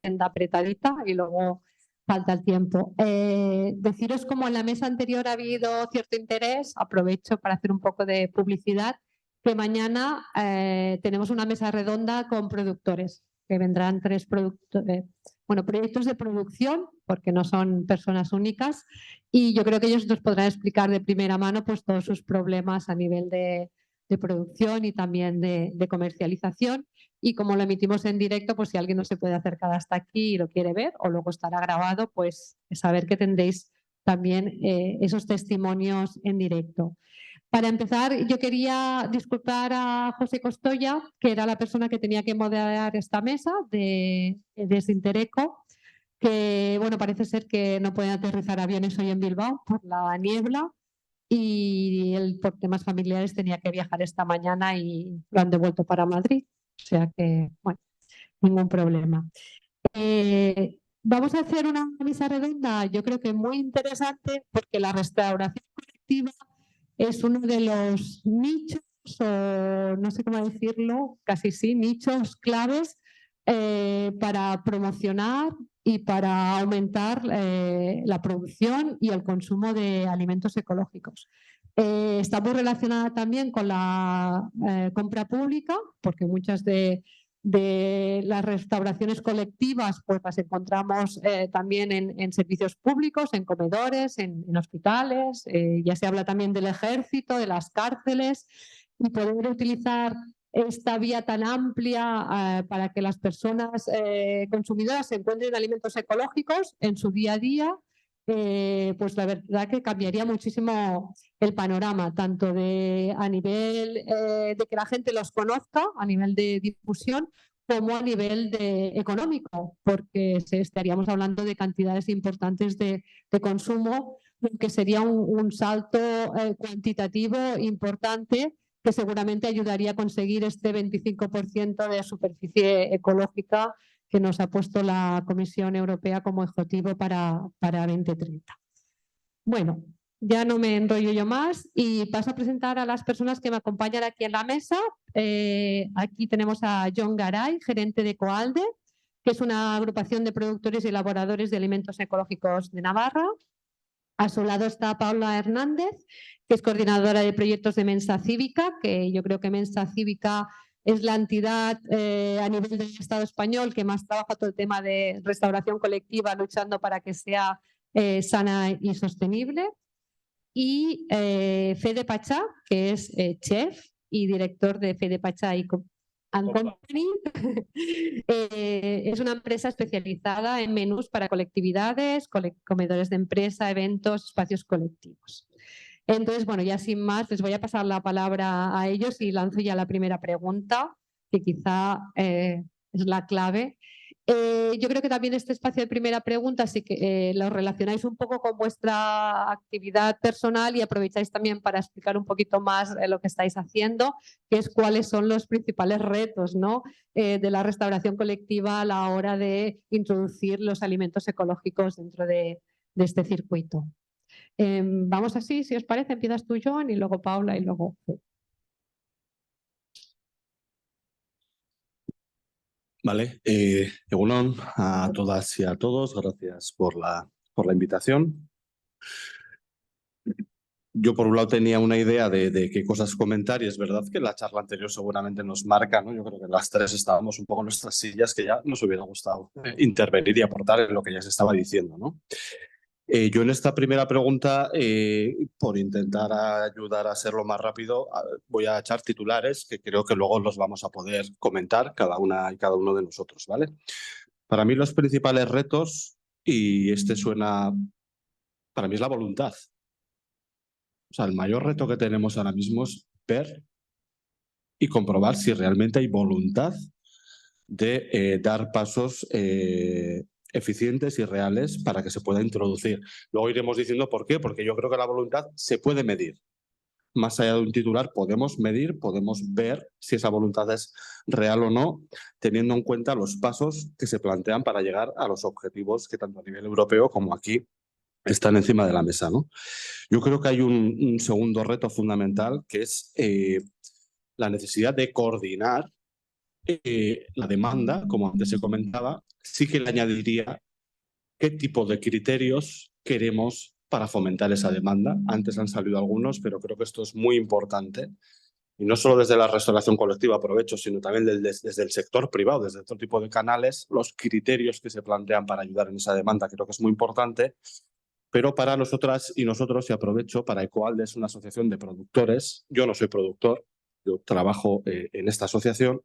agenda apretadita y luego falta el tiempo. Deciros, como en la mesa anterior ha habido cierto interés, aprovecho para hacer un poco de publicidad, que mañana tenemos una mesa redonda con productores, que vendrán 3 proyectos de producción, porque no son personas únicas, y yo creo que ellos nos podrán explicar de primera mano pues todos sus problemas a nivel de producción y también de comercialización. Y como lo emitimos en directo, pues si alguien no se puede acercar hasta aquí y lo quiere ver, o luego estará grabado, pues saber que tendréis también esos testimonios en directo. Para empezar, yo quería disculpar a José Costoya, que era la persona que tenía que moderar esta mesa desde Intereco, que bueno, parece ser que no pueden aterrizar aviones hoy en Bilbao por la niebla, y él por temas familiares tenía que viajar esta mañana y lo han devuelto para Madrid. O sea que, bueno, ningún problema. Vamos a hacer una mesa redonda, yo creo que muy interesante, porque la restauración colectiva es uno de los nichos, o no sé cómo decirlo, casi sí, nichos claves para promocionar y para aumentar la producción y el consumo de alimentos ecológicos. Está muy relacionada también con la compra pública, porque muchas de las restauraciones colectivas pues las encontramos también en servicios públicos, en comedores, en hospitales, ya se habla también del ejército, de las cárceles, y poder utilizar esta vía tan amplia para que las personas consumidoras encuentren alimentos ecológicos en su día a día, pues la verdad que cambiaría muchísimo el panorama, tanto a nivel de que la gente los conozca, a nivel de difusión, como a nivel económico, porque estaríamos hablando de cantidades importantes de consumo, que sería un salto cuantitativo importante, que seguramente ayudaría a conseguir este 25% de superficie ecológica que nos ha puesto la Comisión Europea como objetivo para 2030. Bueno, ya no me enrollo yo más y paso a presentar a las personas que me acompañan aquí en la mesa. Aquí tenemos a John Garay, gerente de Coalde, que es una agrupación de productores y elaboradores de alimentos ecológicos de Navarra. A su lado está Paula Hernández, que es coordinadora de proyectos de Mensa Cívica, que yo creo que Mensa Cívica es la entidad a nivel del Estado español que más trabaja todo el tema de restauración colectiva, luchando para que sea sana y sostenible. Y Fede Pachá, que es chef y director de Fede Pachá and Company. Es una empresa especializada en menús para colectividades, comedores de empresa, eventos, espacios colectivos. Entonces, bueno, ya sin más, les voy a pasar la palabra a ellos y lanzo ya la primera pregunta, que quizá es la clave. Yo creo que también este espacio de primera pregunta sí que lo relacionáis un poco con vuestra actividad personal y aprovecháis también para explicar un poquito más lo que estáis haciendo, que es cuáles son los principales retos, ¿no? De la restauración colectiva a la hora de introducir los alimentos ecológicos dentro de este circuito. Vamos así, si os parece, empiezas tú, John, y luego Paula y luego... Vale, egunon a todas y a todos, gracias por la invitación. Yo por un lado tenía una idea de qué cosas comentar y es verdad que la charla anterior seguramente nos marca, ¿no? Yo creo que las 3 estábamos un poco en nuestras sillas, que ya nos hubiera gustado intervenir y aportar en lo que ya se estaba diciendo, ¿no? Yo en esta primera pregunta, por intentar ayudar a hacerlo más rápido, voy a echar titulares que creo que luego los vamos a poder comentar cada una y cada uno de nosotros, ¿vale? Para mí los principales retos, y este suena, para mí es la voluntad. O sea, el mayor reto que tenemos ahora mismo es ver y comprobar si realmente hay voluntad de dar pasos eficientes y reales para que se pueda introducir. Luego iremos diciendo por qué, porque yo creo que la voluntad se puede medir. Más allá de un titular, podemos medir, podemos ver si esa voluntad es real o no, teniendo en cuenta los pasos que se plantean para llegar a los objetivos que tanto a nivel europeo como aquí están encima de la mesa, ¿no? Yo creo que hay un segundo reto fundamental, que es la necesidad de coordinar la demanda, como antes se comentaba, sí que le añadiría qué tipo de criterios queremos para fomentar esa demanda. Antes han salido algunos, pero creo que esto es muy importante. Y no solo desde la restauración colectiva, aprovecho, sino también desde el sector privado, desde otro tipo de canales, los criterios que se plantean para ayudar en esa demanda creo que es muy importante. Pero para nosotras y nosotros, y aprovecho, para Ecoalde es una asociación de productores. Yo no soy productor, yo trabajo en esta asociación.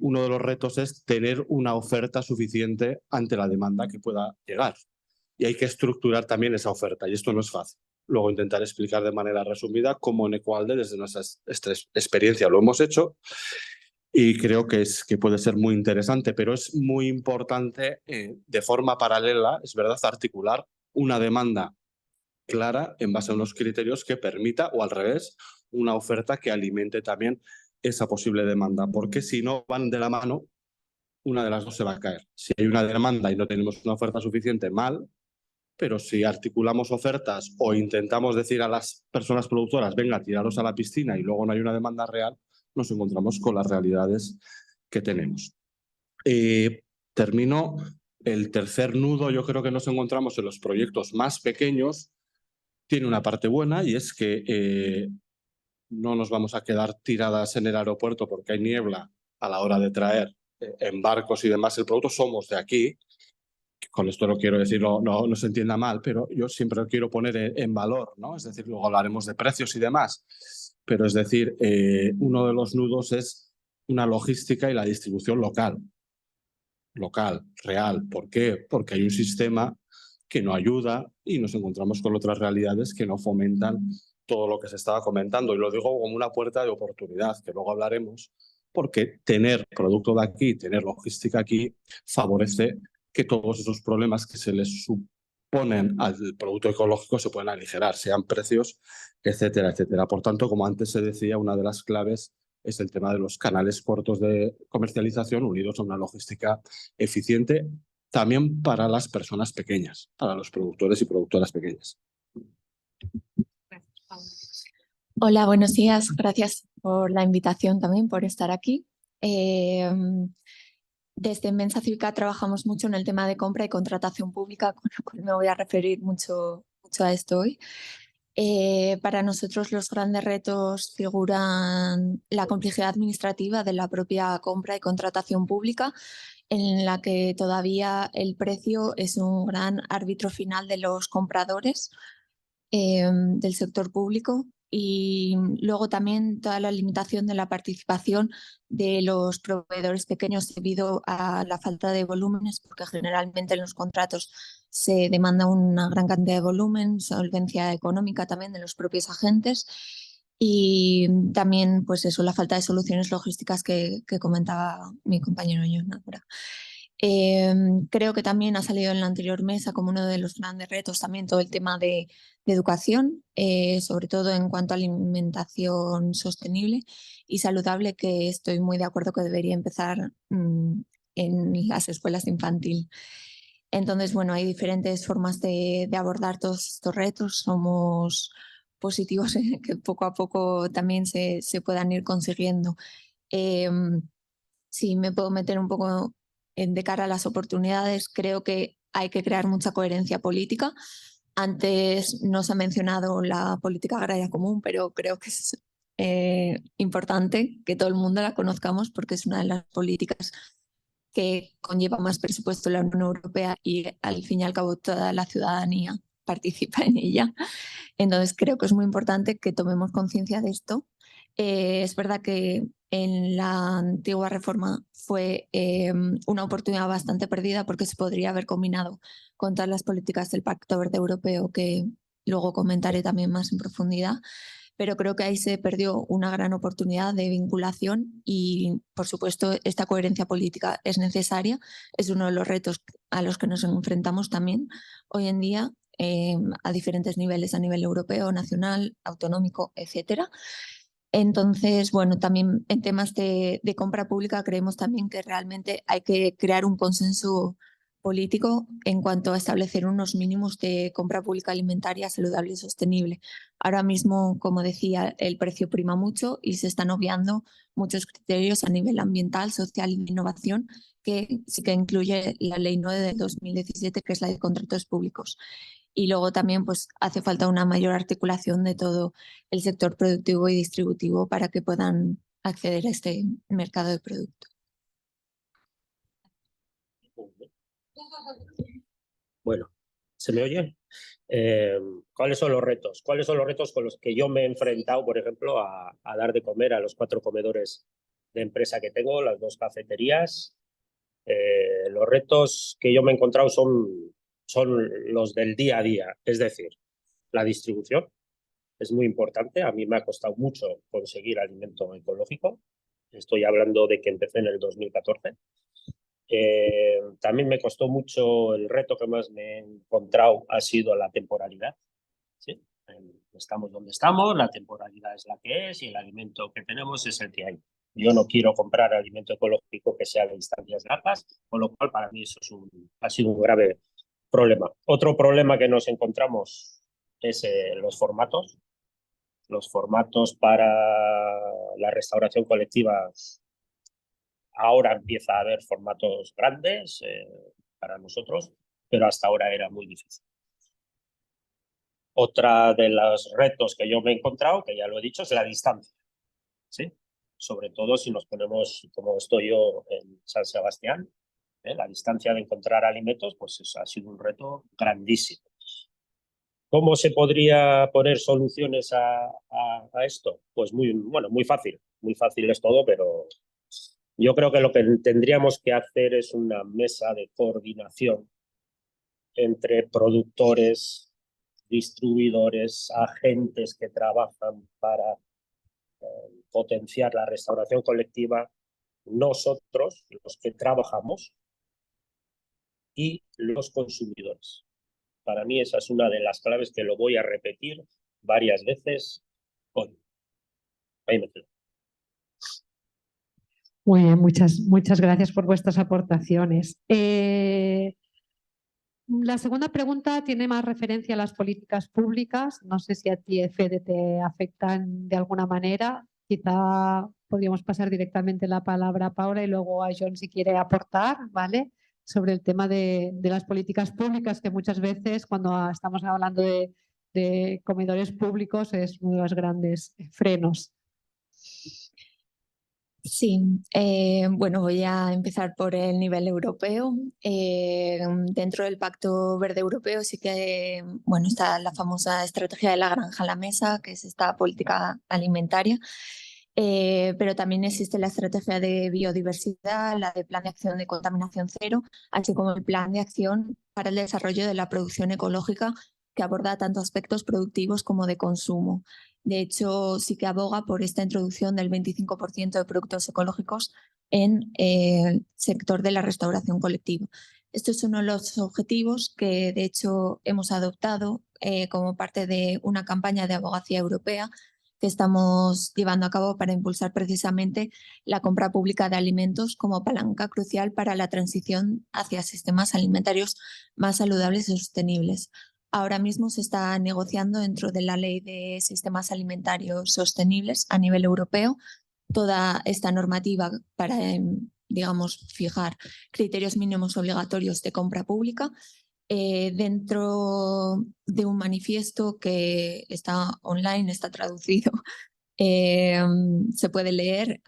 Uno de los retos es tener una oferta suficiente ante la demanda que pueda llegar. Y hay que estructurar también esa oferta, y esto no es fácil. Luego intentar explicar de manera resumida cómo en Ecoalde, desde nuestra experiencia, lo hemos hecho, y creo que puede ser muy interesante, pero es muy importante de forma paralela, es verdad, articular una demanda clara en base a unos criterios que permita, o al revés, una oferta que alimente también esa posible demanda, porque si no van de la mano, una de las dos se va a caer. Si hay una demanda y no tenemos una oferta suficiente, mal, pero si articulamos ofertas o intentamos decir a las personas productoras, venga, tiraros a la piscina y luego no hay una demanda real, nos encontramos con las realidades que tenemos. Termino. El tercer nudo, yo creo que nos encontramos en los proyectos más pequeños. Tiene una parte buena, y es que no nos vamos a quedar tiradas en el aeropuerto porque hay niebla a la hora de traer en barcos y demás el producto. Somos de aquí. Con esto no quiero decir, no se entienda mal, pero yo siempre lo quiero poner en valor, ¿no? Es decir, luego hablaremos de precios y demás, pero es decir, uno de los nudos es una logística y la distribución local, real. ¿Por qué? Porque hay un sistema que no ayuda y nos encontramos con otras realidades que no fomentan todo lo que se estaba comentando. Y lo digo como una puerta de oportunidad, que luego hablaremos, porque tener producto de aquí, tener logística aquí, favorece que todos esos problemas que se les suponen al producto ecológico se puedan aligerar, sean precios, etcétera, etcétera. Por tanto, como antes se decía, una de las claves es el tema de los canales cortos de comercialización unidos a una logística eficiente también para las personas pequeñas, para los productores y productoras pequeñas. Hola, buenos días. Gracias por la invitación también, por estar aquí. Desde Mensa Cívica trabajamos mucho en el tema de compra y contratación pública, con lo cual me voy a referir mucho a esto hoy. Para nosotros los grandes retos figuran la complejidad administrativa de la propia compra y contratación pública, en la que todavía el precio es un gran árbitro final de los compradores del sector público, y luego también toda la limitación de la participación de los proveedores pequeños debido a la falta de volúmenes, porque generalmente en los contratos se demanda una gran cantidad de volumen, solvencia económica también de los propios agentes, y también pues eso, la falta de soluciones logísticas que comentaba mi compañero John ahora. Creo que también ha salido en la anterior mesa como uno de los grandes retos también todo el tema de educación, sobre todo en cuanto a alimentación sostenible y saludable, que estoy muy de acuerdo que debería empezar en las escuelas de infantil. Entonces, bueno, hay diferentes formas de abordar todos estos retos. Somos positivos en que poco a poco también se puedan ir consiguiendo. Si me puedo meter un poco de cara a las oportunidades, creo que hay que crear mucha coherencia política. Antes no se ha mencionado la política agraria común, pero creo que es importante que todo el mundo la conozcamos, porque es una de las políticas que conlleva más presupuesto de la Unión Europea y al fin y al cabo toda la ciudadanía participa en ella. Entonces creo que es muy importante que tomemos conciencia de esto. Es verdad que en la antigua reforma fue una oportunidad bastante perdida, porque se podría haber combinado con todas las políticas del Pacto Verde Europeo, que luego comentaré también más en profundidad, pero creo que ahí se perdió una gran oportunidad de vinculación y, por supuesto, esta coherencia política es necesaria, es uno de los retos a los que nos enfrentamos también hoy en día, a diferentes niveles, a nivel europeo, nacional, autonómico, etcétera. Entonces, bueno, también en temas de compra pública creemos también que realmente hay que crear un consenso político en cuanto a establecer unos mínimos de compra pública alimentaria saludable y sostenible. Ahora mismo, como decía, el precio prima mucho y se están obviando muchos criterios a nivel ambiental, social y de innovación, que sí que incluye la Ley 9 de 2017, que es la de contratos públicos. Y luego también pues, hace falta una mayor articulación de todo el sector productivo y distributivo para que puedan acceder a este mercado de producto. Bueno, ¿se me oye? ¿Cuáles son los retos? ¿Cuáles son los retos con los que yo me he enfrentado, por ejemplo, a dar de comer a los 4 comedores de empresa que tengo, las 2 cafeterías? Los retos que yo me he encontrado son los del día a día, es decir, la distribución es muy importante. A mí me ha costado mucho conseguir alimento ecológico. Estoy hablando de que empecé en el 2014. También me costó mucho, el reto que más me he encontrado ha sido la temporalidad. ¿Sí? Estamos donde estamos, la temporalidad es la que es y el alimento que tenemos es el que hay. Yo no quiero comprar alimento ecológico que sea de distancias largas, con lo cual para mí eso ha sido un grave problema. Otro problema que nos encontramos es los formatos. Los formatos para la restauración colectiva. Ahora empieza a haber formatos grandes para nosotros, pero hasta ahora era muy difícil. Otra de los retos que yo me he encontrado, que ya lo he dicho, es la distancia. ¿Sí? Sobre todo si nos ponemos, como estoy yo en San Sebastián, la distancia de encontrar alimentos, pues eso ha sido un reto grandísimo. ¿Cómo se podría poner soluciones a esto? Pues muy fácil. Muy fácil es todo, pero yo creo que lo que tendríamos que hacer es una mesa de coordinación entre productores, distribuidores, agentes que trabajan para potenciar la restauración colectiva, nosotros, los que trabajamos, y los consumidores. Para mí esa es una de las claves que lo voy a repetir varias veces hoy. Ahí me quedo. Muy bien, muchas gracias por vuestras aportaciones. La segunda pregunta tiene más referencia a las políticas públicas. No sé si a ti, Fede, te afectan de alguna manera. Quizá podríamos pasar directamente la palabra a Paula y luego a John si quiere aportar, ¿vale? Sobre el tema de las políticas públicas, que muchas veces cuando estamos hablando de comedores públicos es uno de los grandes frenos. Sí, bueno, voy a empezar por el nivel europeo. Dentro del Pacto Verde Europeo sí que bueno, está la famosa estrategia de la granja a la mesa, que es esta política alimentaria, pero también existe la estrategia de biodiversidad, la de plan de acción de contaminación cero, así como el plan de acción para el desarrollo de la producción ecológica, que aborda tanto aspectos productivos como de consumo. De hecho, sí que aboga por esta introducción del 25% de productos ecológicos en el sector de la restauración colectiva. Esto es uno de los objetivos que, de hecho, hemos adoptado como parte de una campaña de abogacía europea que estamos llevando a cabo para impulsar precisamente la compra pública de alimentos como palanca crucial para la transición hacia sistemas alimentarios más saludables y sostenibles. Ahora mismo se está negociando dentro de la Ley de Sistemas Alimentarios Sostenibles a nivel europeo toda esta normativa para, digamos, fijar criterios mínimos obligatorios de compra pública dentro de un manifiesto que está online, está traducido. Se puede leer.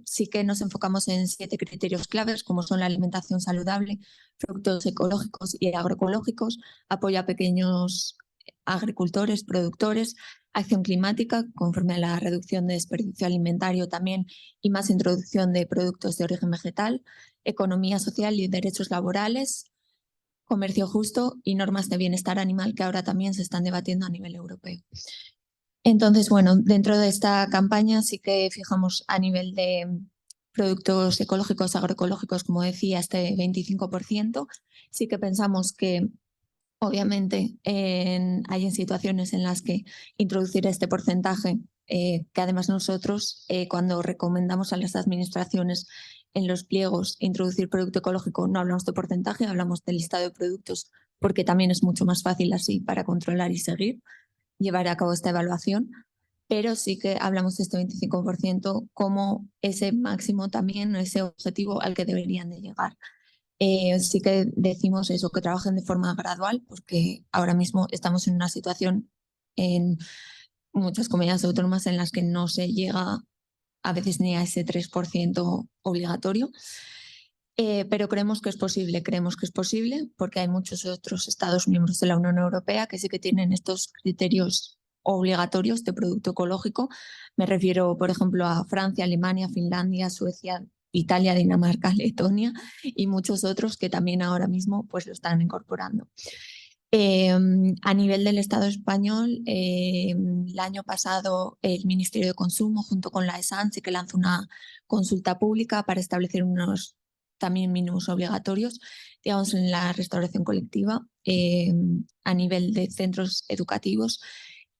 Sí que nos enfocamos en 7 criterios claves, como son la alimentación saludable, productos ecológicos y agroecológicos, apoyo a pequeños agricultores, productores, acción climática, conforme a la reducción de desperdicio alimentario también y más introducción de productos de origen vegetal, economía social y derechos laborales, comercio justo y normas de bienestar animal, que ahora también se están debatiendo a nivel europeo. Entonces, bueno, dentro de esta campaña sí que fijamos a nivel de productos ecológicos, agroecológicos, como decía, este 25%. Sí que pensamos que, obviamente, hay en situaciones en las que introducir este porcentaje que además nosotros cuando recomendamos a las administraciones en los pliegos introducir producto ecológico no hablamos de porcentaje, hablamos del listado de productos porque también es mucho más fácil así para controlar y seguir, llevar a cabo esta evaluación, pero sí que hablamos de este 25% como ese máximo también, ese objetivo al que deberían de llegar. Sí que decimos eso, que trabajen de forma gradual, porque ahora mismo estamos en una situación en muchas comunidades autónomas en las que no se llega a veces ni a ese 3% obligatorio. Pero creemos que es posible porque hay muchos otros Estados miembros de la Unión Europea que sí que tienen estos criterios obligatorios de producto ecológico. Me refiero, por ejemplo, a Francia, Alemania, Finlandia, Suecia, Italia, Dinamarca, Letonia y muchos otros que también ahora mismo pues, lo están incorporando. A nivel del Estado español, el año pasado el Ministerio de Consumo junto con la ESAN sí que lanzó una consulta pública para establecer unos también mínimos obligatorios, digamos, en la restauración colectiva a nivel de centros educativos.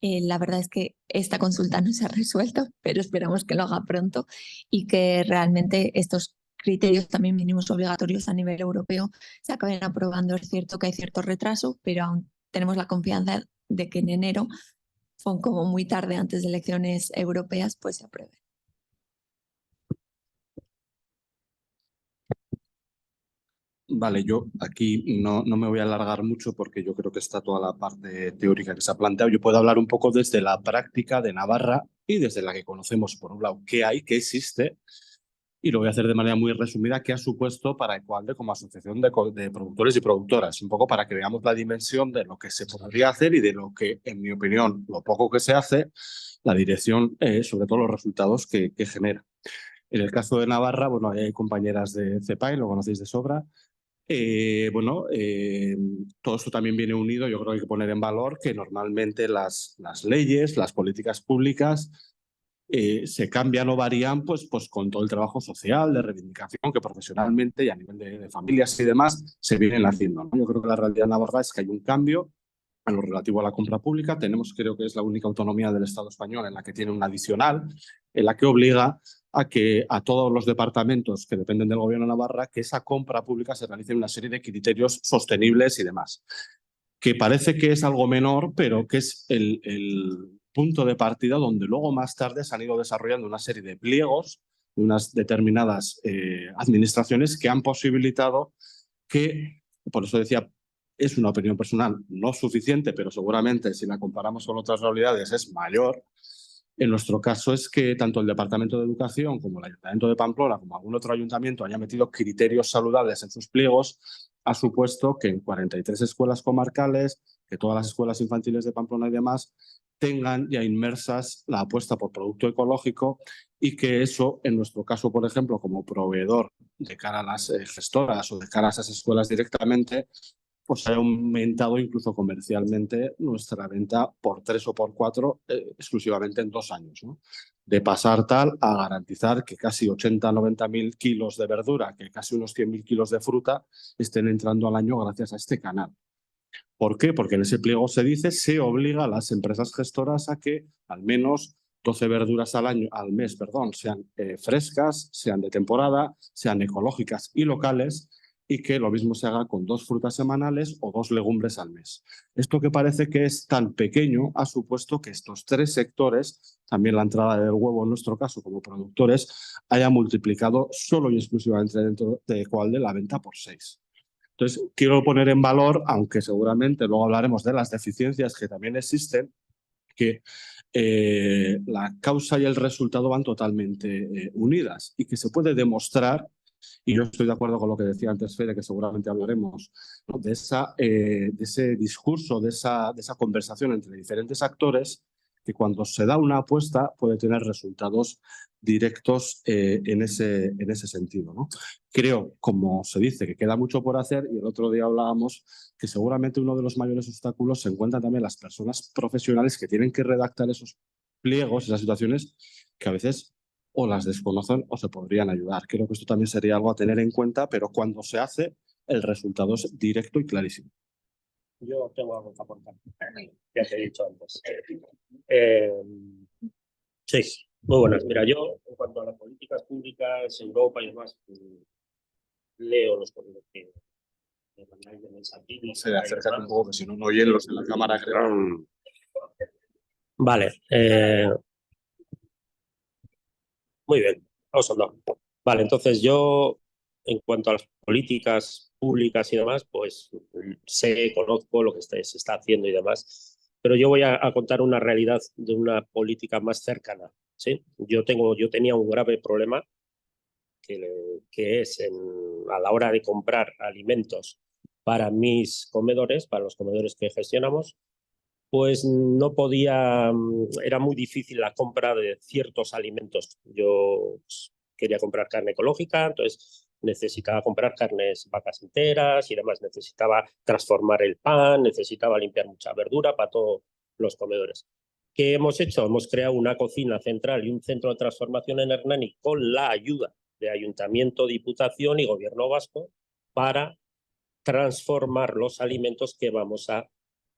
La verdad es que esta consulta no se ha resuelto, pero esperamos que lo haga pronto y que realmente estos criterios también mínimos obligatorios a nivel europeo se acaben aprobando. Es cierto que hay cierto retraso, pero aún tenemos la confianza de que en enero, como muy tarde antes de elecciones europeas, pues se apruebe. Vale, yo aquí no me voy a alargar mucho porque yo creo que está toda la parte teórica que se ha planteado. Yo puedo hablar un poco desde la práctica de Navarra y desde la que conocemos, por un lado, qué hay, qué existe, y lo voy a hacer de manera muy resumida, qué ha supuesto para Ecualde como asociación de productores y productoras, un poco para que veamos la dimensión de lo que se podría hacer y de lo que, en mi opinión, lo poco que se hace, la dirección, sobre todo los resultados que genera. En el caso de Navarra, bueno, hay compañeras de CEPAI, lo conocéis de sobra. Todo esto también viene unido, yo creo que hay que poner en valor que normalmente las leyes, las políticas públicas se cambian o varían pues con todo el trabajo social, de reivindicación que profesionalmente y a nivel de familias y demás se vienen haciendo, ¿no? Yo creo que la realidad navarra es que hay un cambio en lo relativo a la compra pública. Tenemos, creo que es la única autonomía del Estado español en la que tiene un adicional, en la que obliga a que a todos los departamentos que dependen del gobierno de Navarra, que esa compra pública se realice en una serie de criterios sostenibles y demás. Que parece que es algo menor, pero que es el punto de partida donde luego más tarde se han ido desarrollando una serie de pliegos de unas determinadas administraciones que han posibilitado que, por eso decía, es una opinión personal no suficiente, pero seguramente si la comparamos con otras realidades es mayor. En nuestro caso es que tanto el Departamento de Educación como el Ayuntamiento de Pamplona, como algún otro ayuntamiento, haya metido criterios saludables en sus pliegos, ha supuesto que en 43 escuelas comarcales, que todas las escuelas infantiles de Pamplona y demás tengan ya inmersas la apuesta por producto ecológico y que eso, en nuestro caso, por ejemplo, como proveedor de cara a las gestoras o de cara a esas escuelas directamente, pues haya aumentado incluso comercialmente nuestra venta por 3 o por 4 exclusivamente en 2 años, ¿no? De pasar tal a garantizar que casi 80-90.000 kilos de verdura, que casi unos 100.000 kilos de fruta estén entrando al año gracias a este canal. ¿Por qué? Porque en ese pliego se dice, se obliga a las empresas gestoras a que al menos 12 verduras al mes, sean frescas, sean de temporada, sean ecológicas y locales, y que lo mismo se haga con 2 frutas semanales o 2 legumbres al mes. Esto que parece que es tan pequeño ha supuesto que estos 3 sectores, también la entrada del huevo en nuestro caso como productores, haya multiplicado solo y exclusivamente dentro de Ecualde la venta por 6. Entonces, quiero poner en valor, aunque seguramente luego hablaremos de las deficiencias que también existen, que la causa y el resultado van totalmente unidas y que se puede demostrar, y yo estoy de acuerdo con lo que decía antes Fede, que seguramente hablaremos, ¿no? de ese discurso, de esa conversación entre diferentes actores, que cuando se da una apuesta puede tener resultados directos en ese sentido, ¿no? Creo, como se dice, que queda mucho por hacer, y el otro día hablábamos que seguramente uno de los mayores obstáculos se encuentran también las personas profesionales que tienen que redactar esos pliegos, esas situaciones que a veces o las desconocen o se podrían ayudar. Creo que esto también sería algo a tener en cuenta, pero cuando se hace, el resultado es directo y clarísimo. Yo tengo algo que aportar, ya te he dicho antes. Sí, muy buenas. Mira, yo en cuanto a las políticas públicas, Europa y demás, leo los correos que me mandáis de mensajes. Se acerca un poco, que si no, no oyen los en la cámara, creo. Vale. Muy bien, vamos a hablar. Vale, entonces yo, en cuanto a las políticas públicas y demás, pues sé, conozco lo que se está haciendo y demás, pero yo voy a contar una realidad de una política más cercana, ¿sí? Yo tenía un grave problema que es a la hora de comprar alimentos para mis comedores, para los comedores que gestionamos, pues no podía, era muy difícil la compra de ciertos alimentos. Yo quería comprar carne ecológica, entonces necesitaba comprar carnes vacas enteras y demás, necesitaba transformar el pan, necesitaba limpiar mucha verdura para todos los comedores. ¿Qué hemos hecho? Hemos creado una cocina central y un centro de transformación en Hernani con la ayuda de Ayuntamiento, Diputación y Gobierno Vasco para transformar los alimentos que vamos a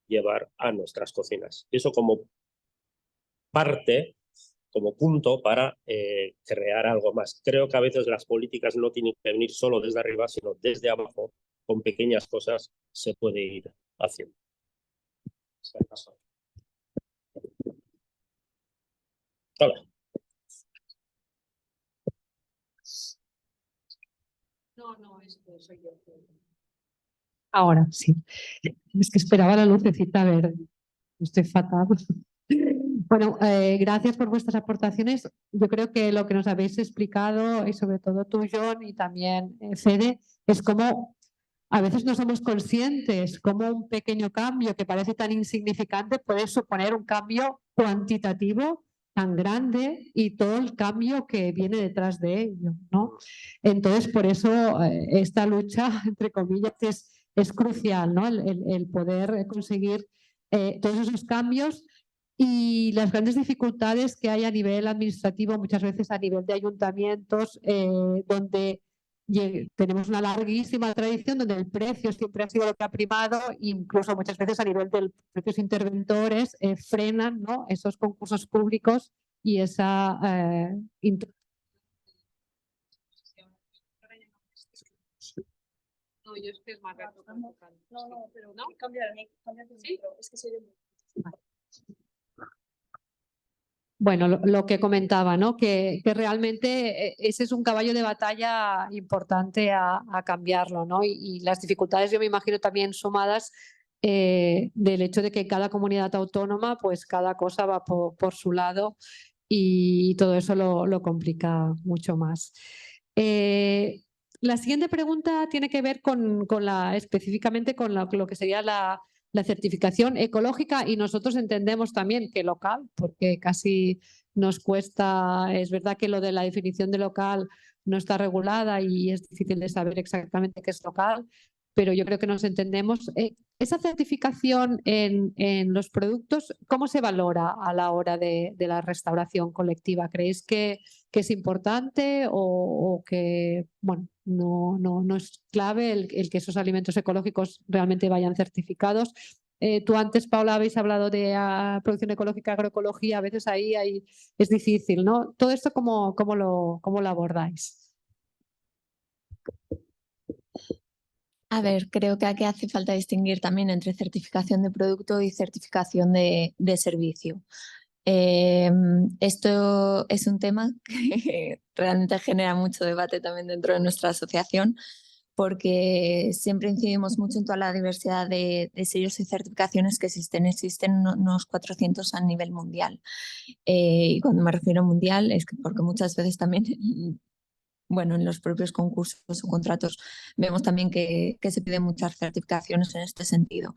llevar a nuestras cocinas. Eso como parte, como punto para crear algo más. Creo que a veces las políticas no tienen que venir solo desde arriba, sino desde abajo, con pequeñas cosas se puede ir haciendo. Hola. No, soy yo. Ahora sí. Es que esperaba la lucecita verde. Estoy fatal. Bueno, gracias por vuestras aportaciones. Yo creo que lo que nos habéis explicado, y sobre todo tú, John, y también Fede, es cómo a veces no somos conscientes cómo un pequeño cambio que parece tan insignificante puede suponer un cambio cuantitativo tan grande y todo el cambio que viene detrás de ello, ¿no? Entonces, por eso esta lucha, entre comillas, es crucial, ¿no? El poder conseguir todos esos cambios y las grandes dificultades que hay a nivel administrativo, muchas veces a nivel de ayuntamientos, donde tenemos una larguísima tradición donde el precio siempre ha sido lo que ha primado, incluso muchas veces a nivel de los propios interventores frenan, ¿no?, esos concursos públicos y esa No, yo es que es más rato. No, pero ¿no? Cambia de micro. Es que soy de... Bueno, lo que comentaba, ¿no? Que realmente ese es un caballo de batalla importante a cambiarlo, ¿no? Y las dificultades, yo me imagino, también sumadas del hecho de que cada comunidad autónoma, pues cada cosa va por su lado y todo eso lo complica mucho más. La siguiente pregunta tiene que ver específicamente con lo que sería la certificación ecológica, y nosotros entendemos también que local, porque casi nos cuesta, es verdad que lo de la definición de local no está regulada y es difícil de saber exactamente qué es local, pero yo creo que nos entendemos. Esa certificación en los productos, ¿cómo se valora a la hora de la restauración colectiva? ¿Creéis que es importante o que bueno, no es clave el que esos alimentos ecológicos realmente vayan certificados? Tú antes, Paula, habéis hablado de producción ecológica, agroecología, a veces ahí es difícil, ¿no? Todo esto, ¿cómo lo abordáis? A ver, creo que aquí hace falta distinguir también entre certificación de producto y certificación de servicio. Esto es un tema que realmente genera mucho debate también dentro de nuestra asociación, porque siempre incidimos mucho en toda la diversidad de sellos y certificaciones que existen. Existen unos 400 a nivel mundial. Y cuando me refiero a mundial es que porque muchas veces también, bueno, en los propios concursos o contratos vemos también que se piden muchas certificaciones en este sentido.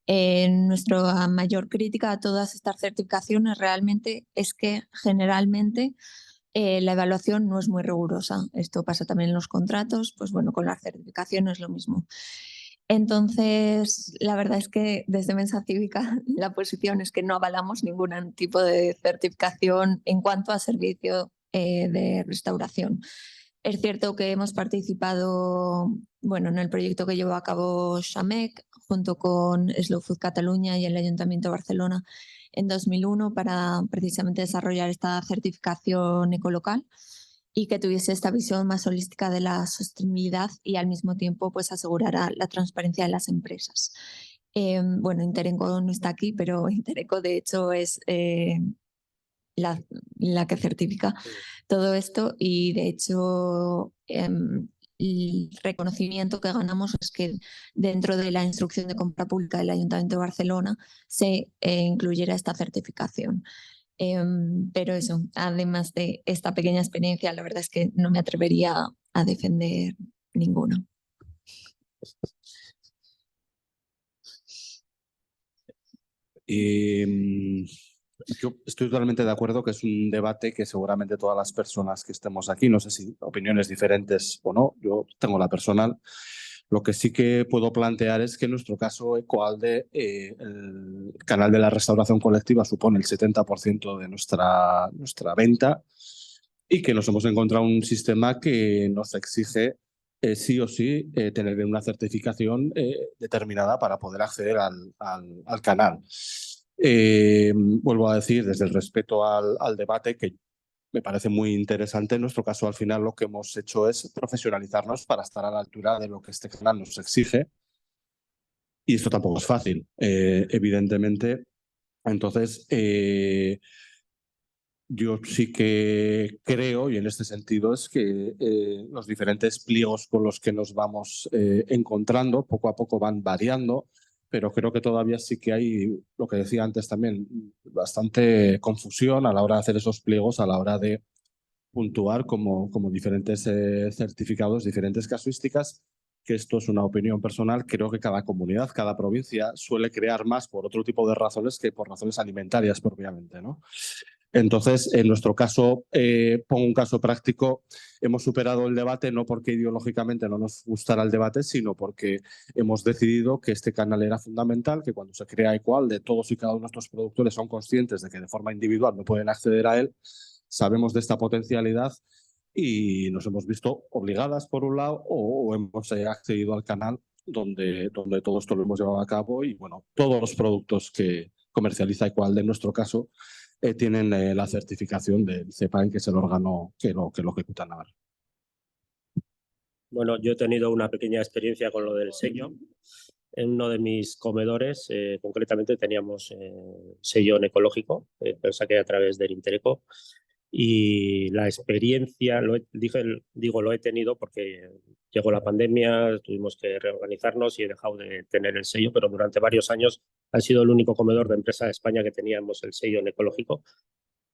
Nuestra mayor crítica a todas estas certificaciones realmente es que generalmente la evaluación no es muy rigurosa. Esto pasa también en los contratos, pues bueno, con las certificaciones es lo mismo. Entonces, la verdad es que desde Mensa Cívica la posición es que no avalamos ningún tipo de certificación en cuanto a servicio de restauración. Es cierto que hemos participado, bueno, en el proyecto que llevó a cabo Xamec junto con Slow Food Cataluña y el Ayuntamiento de Barcelona en 2001 para precisamente desarrollar esta certificación ecolocal y que tuviese esta visión más holística de la sostenibilidad y al mismo tiempo pues asegurara la transparencia de las empresas. Bueno, Intereco no está aquí, pero Intereco de hecho es la que certifica todo esto y de hecho el reconocimiento que ganamos es que dentro de la instrucción de compra pública del Ayuntamiento de Barcelona se incluyera esta certificación. Pero eso, además de esta pequeña experiencia, la verdad es que no me atrevería a defender ninguno. Yo estoy totalmente de acuerdo que es un debate que seguramente todas las personas que estemos aquí, no sé si opiniones diferentes o no, yo tengo la personal. Lo que sí que puedo plantear es que en nuestro caso Ecoalde, el canal de la restauración colectiva supone el 70% de nuestra venta y que nos hemos encontrado un sistema que nos exige sí o sí tener una certificación determinada para poder acceder al canal. Vuelvo a decir, desde el respeto al debate, que me parece muy interesante. En nuestro caso, al final, lo que hemos hecho es profesionalizarnos para estar a la altura de lo que este canal nos exige. Y esto tampoco es fácil, evidentemente. Entonces, yo sí que creo, y en este sentido, es que los diferentes pliegos con los que nos vamos encontrando poco a poco van variando, pero creo que todavía sí que hay, lo que decía antes también, bastante confusión a la hora de hacer esos pliegos, a la hora de puntuar como diferentes certificados, diferentes casuísticas, que esto es una opinión personal. Creo que cada comunidad, cada provincia suele crear más por otro tipo de razones que por razones alimentarias propiamente, ¿no? Entonces, en nuestro caso, pongo un caso práctico, hemos superado el debate no porque ideológicamente no nos gustara el debate, sino porque hemos decidido que este canal era fundamental, que cuando se crea Ecoalde, todos y cada uno de nuestros productores son conscientes de que de forma individual no pueden acceder a él, sabemos de esta potencialidad y nos hemos visto obligadas por un lado o hemos accedido al canal donde todo esto lo hemos llevado a cabo y bueno, todos los productos que comercializa Ecoalde en nuestro caso tienen la certificación del CEPAIN, que es el órgano que lo ejecuta Navarra. Bueno, yo he tenido una pequeña experiencia con lo del sello. En uno de mis comedores, concretamente, teníamos sello ecológico, pero saqué a través del Intereco. Y la experiencia, lo he tenido porque llegó la pandemia, tuvimos que reorganizarnos y he dejado de tener el sello, pero durante varios años ha sido el único comedor de empresa de España que teníamos el sello ecológico.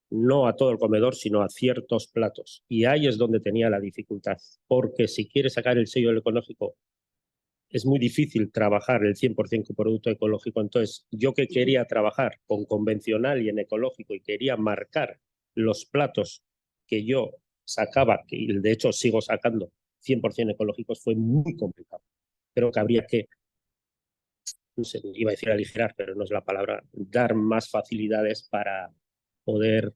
No a todo el comedor, sino a ciertos platos. Y ahí es donde tenía la dificultad, porque si quieres sacar el sello ecológico, es muy difícil trabajar el 100% con producto ecológico. Entonces, yo que quería trabajar con convencional y en ecológico y quería marcar los platos que yo sacaba, y de hecho sigo sacando 100% ecológicos, fue muy complicado. Creo que habría que, no sé, iba a decir aligerar, pero no es la palabra, dar más facilidades para poder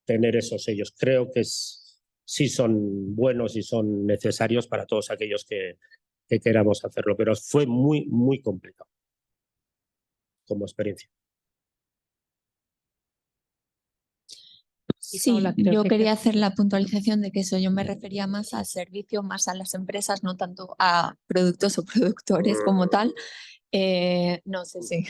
tener esos sellos. Creo que sí son buenos y son necesarios para todos aquellos que queramos hacerlo, pero fue muy, muy complicado como experiencia. Sí, yo quería hacer la puntualización de que eso yo me refería más al servicio, más a las empresas, no tanto a productos o productores como tal. No sé si.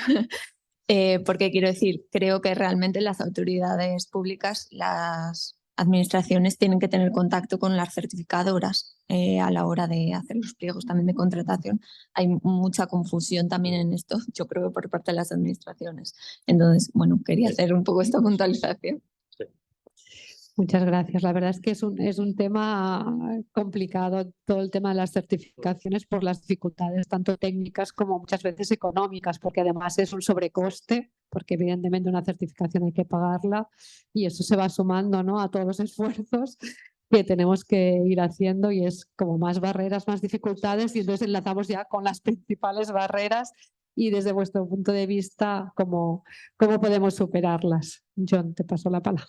Porque quiero decir, creo que realmente las autoridades públicas, las administraciones tienen que tener contacto con las certificadoras a la hora de hacer los pliegos también de contratación. Hay mucha confusión también en esto, yo creo, por parte de las administraciones. Entonces, bueno, quería hacer un poco esta puntualización. Sí. Muchas gracias. La verdad es que es un tema complicado, todo el tema de las certificaciones por las dificultades tanto técnicas como muchas veces económicas, porque además es un sobrecoste, porque evidentemente una certificación hay que pagarla y eso se va sumando, ¿no?, a todos los esfuerzos que tenemos que ir haciendo y es como más barreras, más dificultades y entonces enlazamos ya con las principales barreras y desde vuestro punto de vista, ¿cómo podemos superarlas? John, te paso la palabra.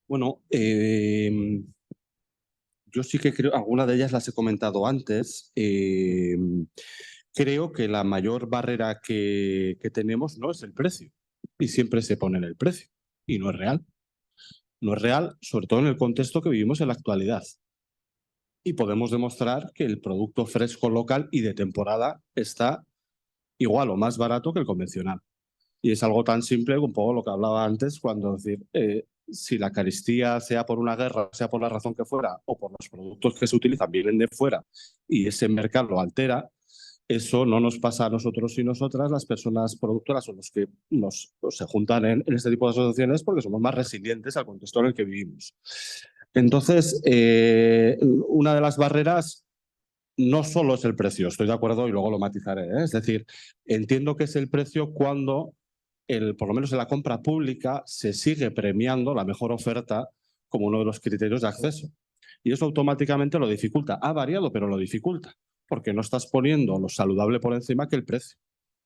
Bueno, yo sí que creo, algunas de ellas las he comentado antes, que creo que la mayor barrera que tenemos no es el precio. Y siempre se pone en el precio. Y no es real. No es real, sobre todo en el contexto que vivimos en la actualidad. Y podemos demostrar que el producto fresco local y de temporada está igual o más barato que el convencional. Y es algo tan simple como un poco lo que hablaba antes, cuando decir, si la carestía, sea por una guerra, sea por la razón que fuera, o por los productos que se utilizan, vienen de fuera y ese mercado lo altera, eso no nos pasa a nosotros y nosotras, las personas productoras o los que se juntan en este tipo de asociaciones, porque somos más resilientes al contexto en el que vivimos. Entonces, una de las barreras no solo es el precio, estoy de acuerdo y luego lo matizaré, ¿eh? Es decir, entiendo que es el precio cuando, por lo menos en la compra pública, se sigue premiando la mejor oferta como uno de los criterios de acceso. Y eso automáticamente lo dificulta. Ha variado, pero lo dificulta, porque no estás poniendo lo saludable por encima que el precio.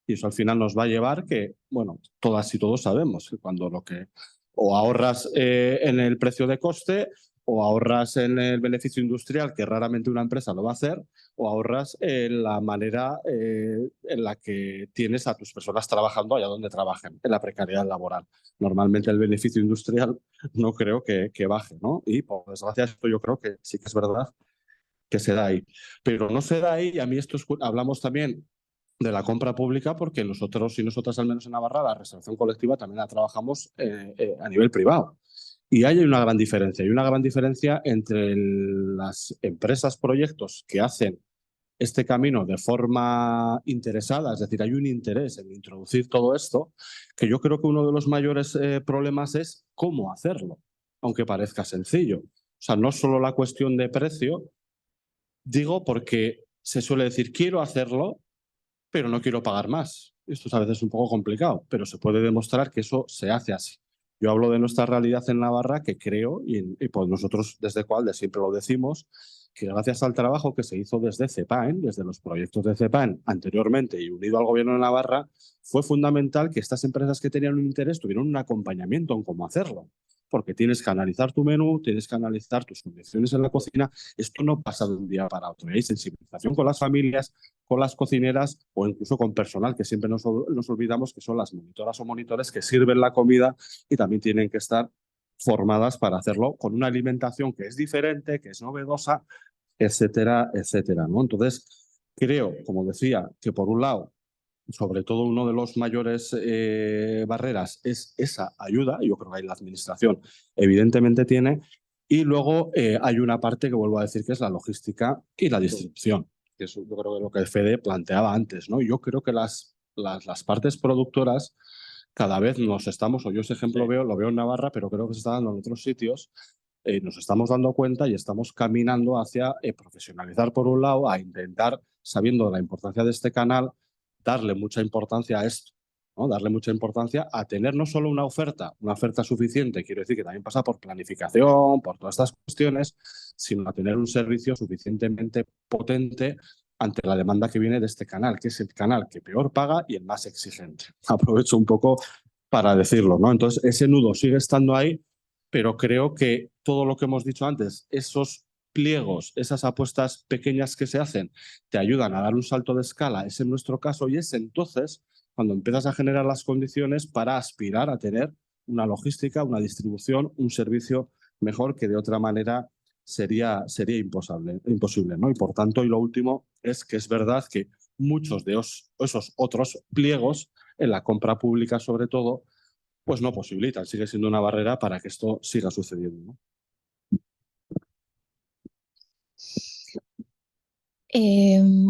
Y eso al final nos va a llevar que, bueno, todas y todos sabemos que cuando lo que o ahorras en el precio de coste o ahorras en el beneficio industrial, que raramente una empresa lo va a hacer, o ahorras en la manera en la que tienes a tus personas trabajando allá donde trabajen, en la precariedad laboral. Normalmente el beneficio industrial no creo que baje, ¿no? Y por desgracia esto yo creo que sí que es verdad que se da ahí. Pero no se da ahí, y a mí esto hablamos también de la compra pública porque nosotros y nosotras, al menos en Navarra, la restauración colectiva también la trabajamos a nivel privado. Y hay una gran diferencia. Hay una gran diferencia entre las empresas, proyectos que hacen este camino de forma interesada, es decir, hay un interés en introducir todo esto, que yo creo que uno de los mayores problemas es cómo hacerlo, aunque parezca sencillo. O sea, no solo la cuestión de precio, digo porque se suele decir quiero hacerlo, pero no quiero pagar más. Esto es a veces un poco complicado, pero se puede demostrar que eso se hace así. Yo hablo de nuestra realidad en Navarra, que creo, y pues nosotros desde Coalde siempre lo decimos, que gracias al trabajo que se hizo desde CEPAEN, desde los proyectos de CEPAEN anteriormente y unido al gobierno de Navarra, fue fundamental que estas empresas que tenían un interés tuvieran un acompañamiento en cómo hacerlo. Porque tienes que analizar tu menú, tienes que analizar tus condiciones en la cocina. Esto no pasa de un día para otro. Hay sensibilización con las familias, con las cocineras o incluso con personal, que siempre nos olvidamos que son las monitoras o monitores que sirven la comida y también tienen que estar formadas para hacerlo con una alimentación que es diferente, que es novedosa, etcétera, etcétera, ¿no? Entonces, creo, como decía, que por un lado, sobre todo uno de los mayores barreras es esa ayuda, yo creo que ahí la administración evidentemente tiene, y luego hay una parte que vuelvo a decir que es la logística y la distribución, que es yo creo que lo que Fede planteaba antes, ¿no? Yo creo que las partes productoras cada vez nos estamos, o yo ese ejemplo lo veo en Navarra, pero creo que se está dando en otros sitios, nos estamos dando cuenta y estamos caminando hacia profesionalizar por un lado, a intentar, sabiendo la importancia de este canal, darle mucha importancia a esto, ¿no? Darle mucha importancia a tener no solo una oferta suficiente, quiero decir que también pasa por planificación, por todas estas cuestiones, sino a tener un servicio suficientemente potente ante la demanda que viene de este canal, que es el canal que peor paga y el más exigente. Aprovecho un poco para decirlo, ¿no? Entonces, ese nudo sigue estando ahí, pero creo que todo lo que hemos dicho antes, esos pliegos, esas apuestas pequeñas que se hacen, te ayudan a dar un salto de escala, es en nuestro caso, y es entonces cuando empiezas a generar las condiciones para aspirar a tener una logística, una distribución, un servicio mejor que de otra manera sería imposible, ¿no? Y por tanto, y lo último, es que es verdad que muchos de esos otros pliegos, en la compra pública sobre todo, pues no posibilitan, sigue siendo una barrera para que esto siga sucediendo, ¿no?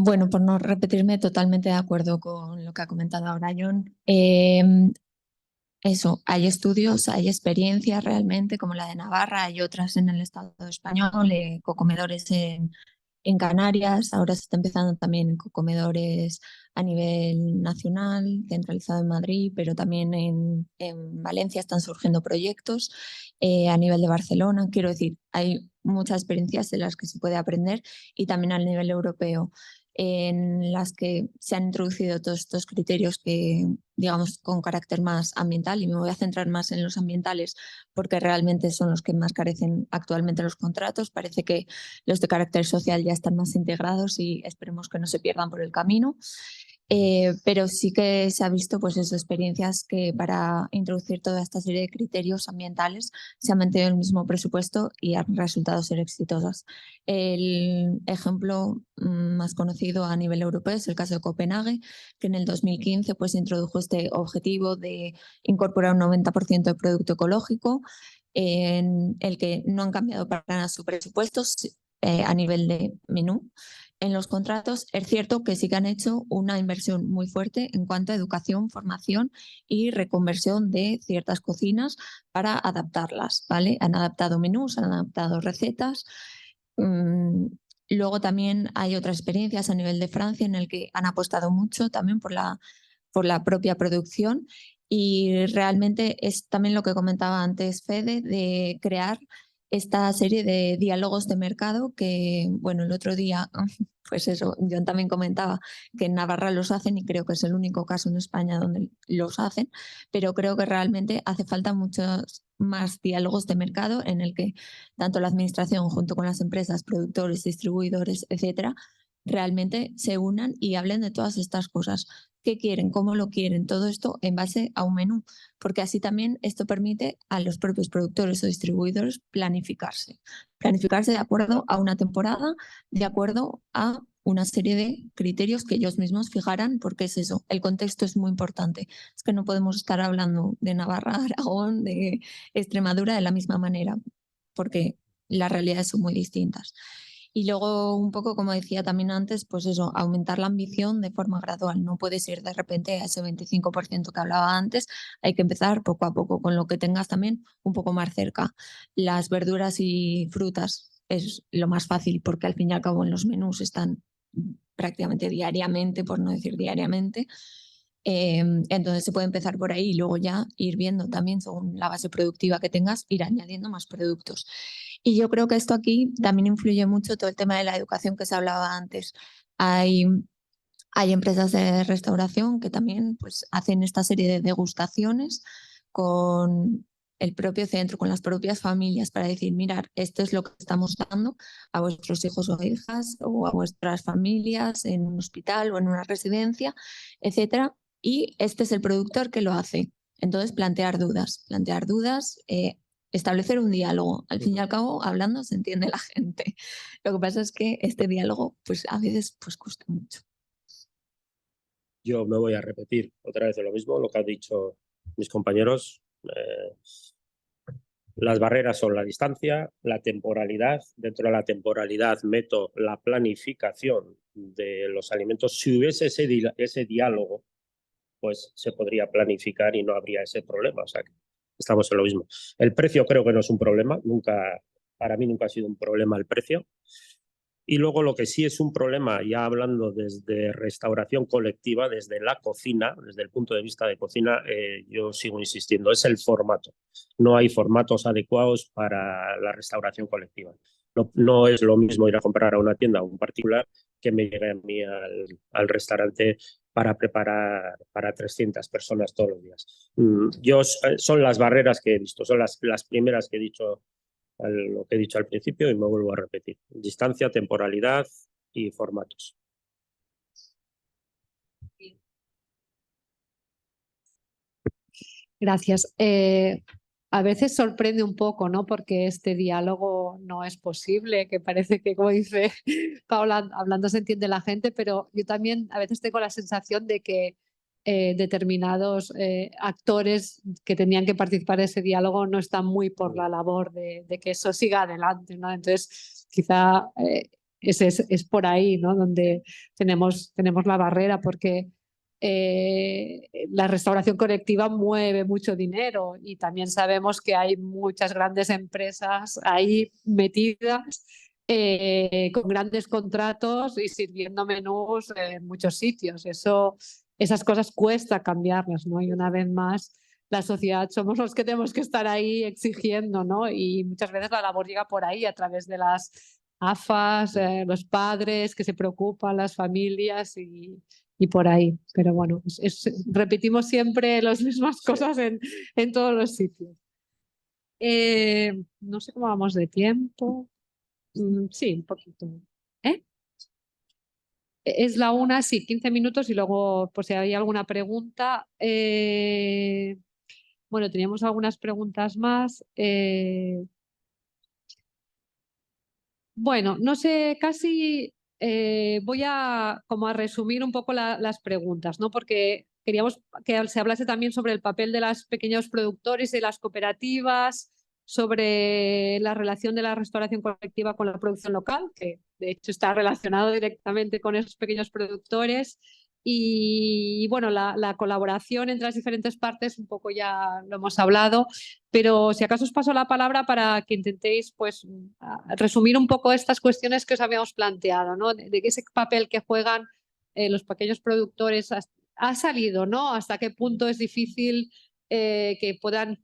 Bueno, por no repetirme, totalmente de acuerdo con lo que ha comentado ahora John. Eso, hay estudios, hay experiencias realmente, como la de Navarra, hay otras en el Estado español, cocomedores en Canarias, ahora se está empezando también en cocomedores a nivel nacional, centralizado en Madrid, pero también en Valencia están surgiendo proyectos, a nivel de Barcelona, quiero decir, hay muchas experiencias de las que se puede aprender y también a nivel europeo. en las que se han introducido todos estos criterios que, digamos, con carácter más ambiental, y me voy a centrar más en los ambientales porque realmente son los que más carecen actualmente los contratos. Parece que los de carácter social ya están más integrados y esperemos que no se pierdan por el camino. Pero sí que se ha visto pues esas experiencias que para introducir toda esta serie de criterios ambientales se ha mantenido el mismo presupuesto y han resultado ser exitosas. El ejemplo más conocido a nivel europeo es el caso de Copenhague, que en el 2015 pues, introdujo este objetivo de incorporar un 90% de producto ecológico, en el que no han cambiado para nada su presupuesto a nivel de menú. En los contratos es cierto que sí que han hecho una inversión muy fuerte en cuanto a educación, formación y reconversión de ciertas cocinas para adaptarlas, ¿vale? Han adaptado menús, han adaptado recetas. Luego también hay otras experiencias a nivel de Francia en el que han apostado mucho también por la propia producción, y realmente es también lo que comentaba antes Fede, de crear esta serie de diálogos de mercado que, bueno, el otro día, pues eso, John también comentaba que en Navarra los hacen y creo que es el único caso en España donde los hacen, pero creo que realmente hace falta muchos más diálogos de mercado en el que tanto la administración junto con las empresas, productores, distribuidores, etcétera, realmente se unan y hablen de todas estas cosas. ¿Qué quieren? ¿Cómo lo quieren? Todo esto en base a un menú, porque así también esto permite a los propios productores o distribuidores planificarse de acuerdo a una temporada, de acuerdo a una serie de criterios que ellos mismos fijarán, porque es eso, el contexto es muy importante. Es que no podemos estar hablando de Navarra, Aragón, de Extremadura de la misma manera, porque las realidades son muy distintas. Y luego, un poco como decía también antes, pues eso, aumentar la ambición de forma gradual. No puedes ir de repente a ese 25% que hablaba antes, hay que empezar poco a poco, con lo que tengas también un poco más cerca. Las verduras y frutas es lo más fácil porque al fin y al cabo en los menús están prácticamente diariamente, por no decir diariamente. Entonces se puede empezar por ahí y luego ya ir viendo también según la base productiva que tengas, ir añadiendo más productos. Y yo creo que esto aquí también influye mucho todo el tema de la educación que se hablaba antes. Hay empresas de restauración que también pues, hacen esta serie de degustaciones con el propio centro, con las propias familias, para decir, mirad, esto es lo que estamos dando a vuestros hijos o hijas o a vuestras familias en un hospital o en una residencia, etcétera. Y este es el productor que lo hace. Entonces, plantear dudas, establecer un diálogo. Al fin y al cabo, hablando se entiende la gente. Lo que pasa es que este diálogo, pues a veces, pues cuesta mucho. Yo me voy a repetir otra vez de lo mismo, lo que han dicho mis compañeros. Las barreras son la distancia, la temporalidad. Dentro de la temporalidad meto la planificación de los alimentos. Si hubiese ese diálogo, pues se podría planificar y no habría ese problema. O sea, que estamos en lo mismo. El precio creo que no es un problema. Para mí nunca ha sido un problema el precio. Y luego lo que sí es un problema, ya hablando desde restauración colectiva, desde la cocina, desde el punto de vista de cocina, yo sigo insistiendo, es el formato. No hay formatos adecuados para la restauración colectiva. No es lo mismo ir a comprar a una tienda o un particular que me llegue a mí al restaurante para preparar para 300 personas todos los días. Son las barreras que he visto, son las primeras que he dicho, lo que he dicho al principio y me vuelvo a repetir. Distancia, temporalidad y formatos. Gracias. A veces sorprende un poco, ¿no? Porque este diálogo no es posible, que parece que, como dice Paula, hablando se entiende la gente, pero yo también a veces tengo la sensación de que determinados actores que tenían que participar en ese diálogo no están muy por la labor de que eso siga adelante, ¿no? Entonces, quizá es por ahí, ¿no? Donde tenemos la barrera, porque la restauración colectiva mueve mucho dinero y también sabemos que hay muchas grandes empresas ahí metidas con grandes contratos y sirviendo menús en muchos sitios. Esas cosas cuesta cambiarlas, ¿no? Y una vez más, la sociedad somos los que tenemos que estar ahí exigiendo, ¿no? Y muchas veces la labor llega por ahí a través de las AFAS, los padres que se preocupan, las familias y por ahí. Pero bueno, repetimos siempre las mismas cosas en todos los sitios. No sé cómo vamos de tiempo. Sí, un poquito. Es la 1, sí, 15 minutos y luego, pues si hay alguna pregunta. Bueno, teníamos algunas preguntas más. Bueno, no sé, casi voy a como a resumir un poco las preguntas, ¿no? Porque queríamos que se hablase también sobre el papel de los pequeños productores y las cooperativas, sobre la relación de la restauración colectiva con la producción local, que de hecho está relacionado directamente con esos pequeños productores. Y bueno, la colaboración entre las diferentes partes, un poco ya lo hemos hablado, pero si acaso os paso la palabra para que intentéis pues, resumir un poco estas cuestiones que os habíamos planteado, ¿no? De ese papel que juegan los pequeños productores ha salido, ¿no? Hasta qué punto es difícil que puedan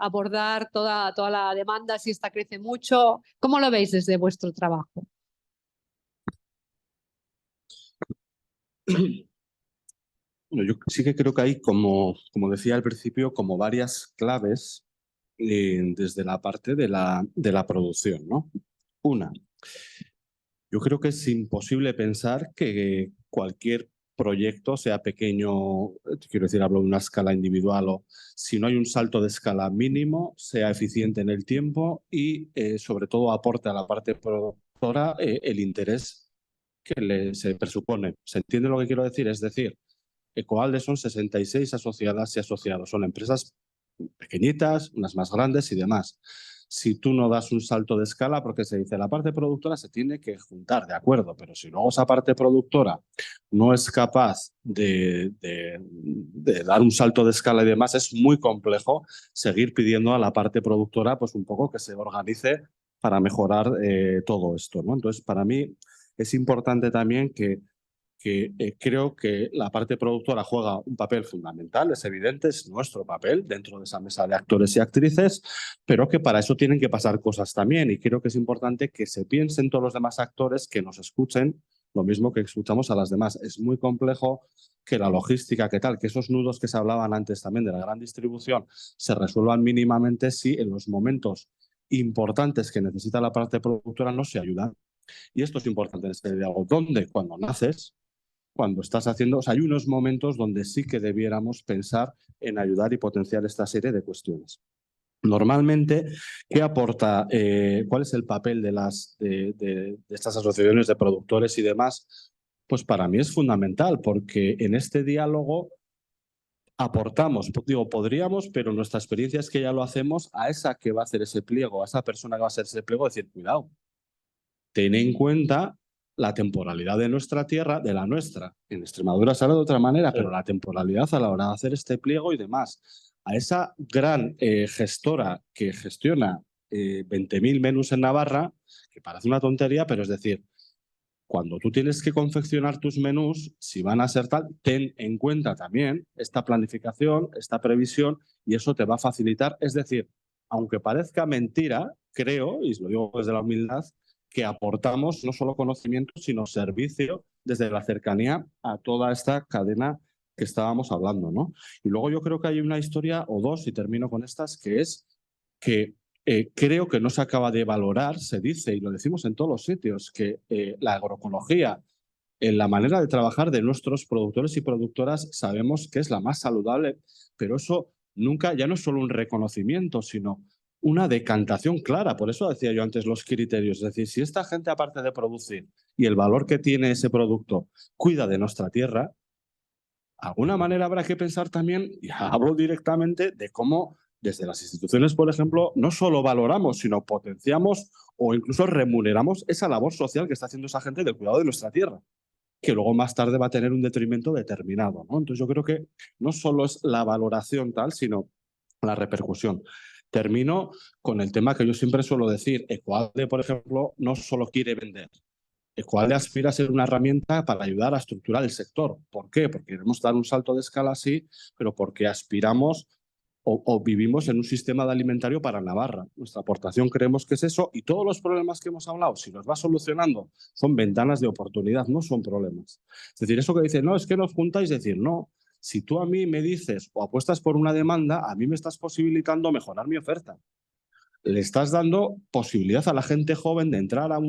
abordar toda la demanda si esta crece mucho. ¿Cómo lo veis desde vuestro trabajo? Bueno, yo sí que creo que hay, como decía al principio, como varias claves desde la parte de la producción, ¿no? Una, yo creo que es imposible pensar que cualquier proyecto, sea pequeño, quiero decir, hablo de una escala individual, o si no hay un salto de escala mínimo, sea eficiente en el tiempo y sobre todo aporte a la parte productora el interés que se presupone. ¿Se entiende lo que quiero decir? Es decir, Ecoalde son 66 asociadas y asociados. Son empresas pequeñitas, unas más grandes y demás. Si tú no das un salto de escala, porque se dice la parte productora se tiene que juntar, de acuerdo, pero si luego esa parte productora no es capaz de dar un salto de escala y demás, es muy complejo seguir pidiendo a la parte productora pues un poco que se organice para mejorar todo esto, ¿no? Entonces, para mí es importante también que creo que la parte productora juega un papel fundamental, es evidente, es nuestro papel dentro de esa mesa de actores y actrices, pero que para eso tienen que pasar cosas también y creo que es importante que se piensen todos los demás actores, que nos escuchen lo mismo que escuchamos a las demás. Es muy complejo que la logística, que tal, que esos nudos que se hablaban antes también de la gran distribución se resuelvan mínimamente si en los momentos importantes que necesita la parte productora no se ayudan. Y esto es importante en este diálogo. ¿Dónde? Cuando naces, cuando estás haciendo, o sea, hay unos momentos donde sí que debiéramos pensar en ayudar y potenciar esta serie de cuestiones. Normalmente, ¿qué aporta? ¿Cuál es el papel de estas asociaciones de productores y demás? Pues para mí es fundamental, porque en este diálogo aportamos, digo, podríamos, pero nuestra experiencia es que ya lo hacemos a esa que va a hacer ese pliego, a esa persona que va a hacer ese pliego, decir, cuidado, ten en cuenta la temporalidad de nuestra tierra, de la nuestra. En Extremadura se hará de otra manera, pero la temporalidad a la hora de hacer este pliego y demás. A esa gran gestora que gestiona 20.000 menús en Navarra, que parece una tontería, pero es decir, cuando tú tienes que confeccionar tus menús, si van a ser tal, ten en cuenta también esta planificación, esta previsión, y eso te va a facilitar. Es decir, aunque parezca mentira, creo, y lo digo desde la humildad, que aportamos no solo conocimiento, sino servicio desde la cercanía a toda esta cadena que estábamos hablando, ¿no? Y luego yo creo que hay una historia o dos, y termino con estas, que es que creo que no se acaba de valorar, se dice, y lo decimos en todos los sitios, que la agroecología, en la manera de trabajar de nuestros productores y productoras, sabemos que es la más saludable, pero eso nunca, ya no es solo un reconocimiento, sino una decantación clara. Por eso decía yo antes los criterios. Es decir, si esta gente, aparte de producir y el valor que tiene ese producto, cuida de nuestra tierra, de alguna manera habrá que pensar también, y hablo directamente, de cómo desde las instituciones, por ejemplo, no solo valoramos, sino potenciamos o incluso remuneramos esa labor social que está haciendo esa gente del cuidado de nuestra tierra, que luego más tarde va a tener un detrimento determinado, ¿no? Entonces yo creo que no solo es la valoración tal, sino la repercusión. Termino con el tema que yo siempre suelo decir. Ecoalde, por ejemplo, no solo quiere vender. Ecoalde aspira a ser una herramienta para ayudar a estructurar el sector. ¿Por qué? Porque queremos dar un salto de escala, sí, pero porque aspiramos o vivimos en un sistema de alimentario para Navarra. Nuestra aportación creemos que es eso, y todos los problemas que hemos hablado, si los va solucionando, son ventanas de oportunidad, no son problemas. Es decir, eso que dicen, no, es que nos juntáis, decir, no, si tú a mí me dices o apuestas por una demanda, a mí me estás posibilitando mejorar mi oferta. Le estás dando posibilidad a la gente joven de entrar a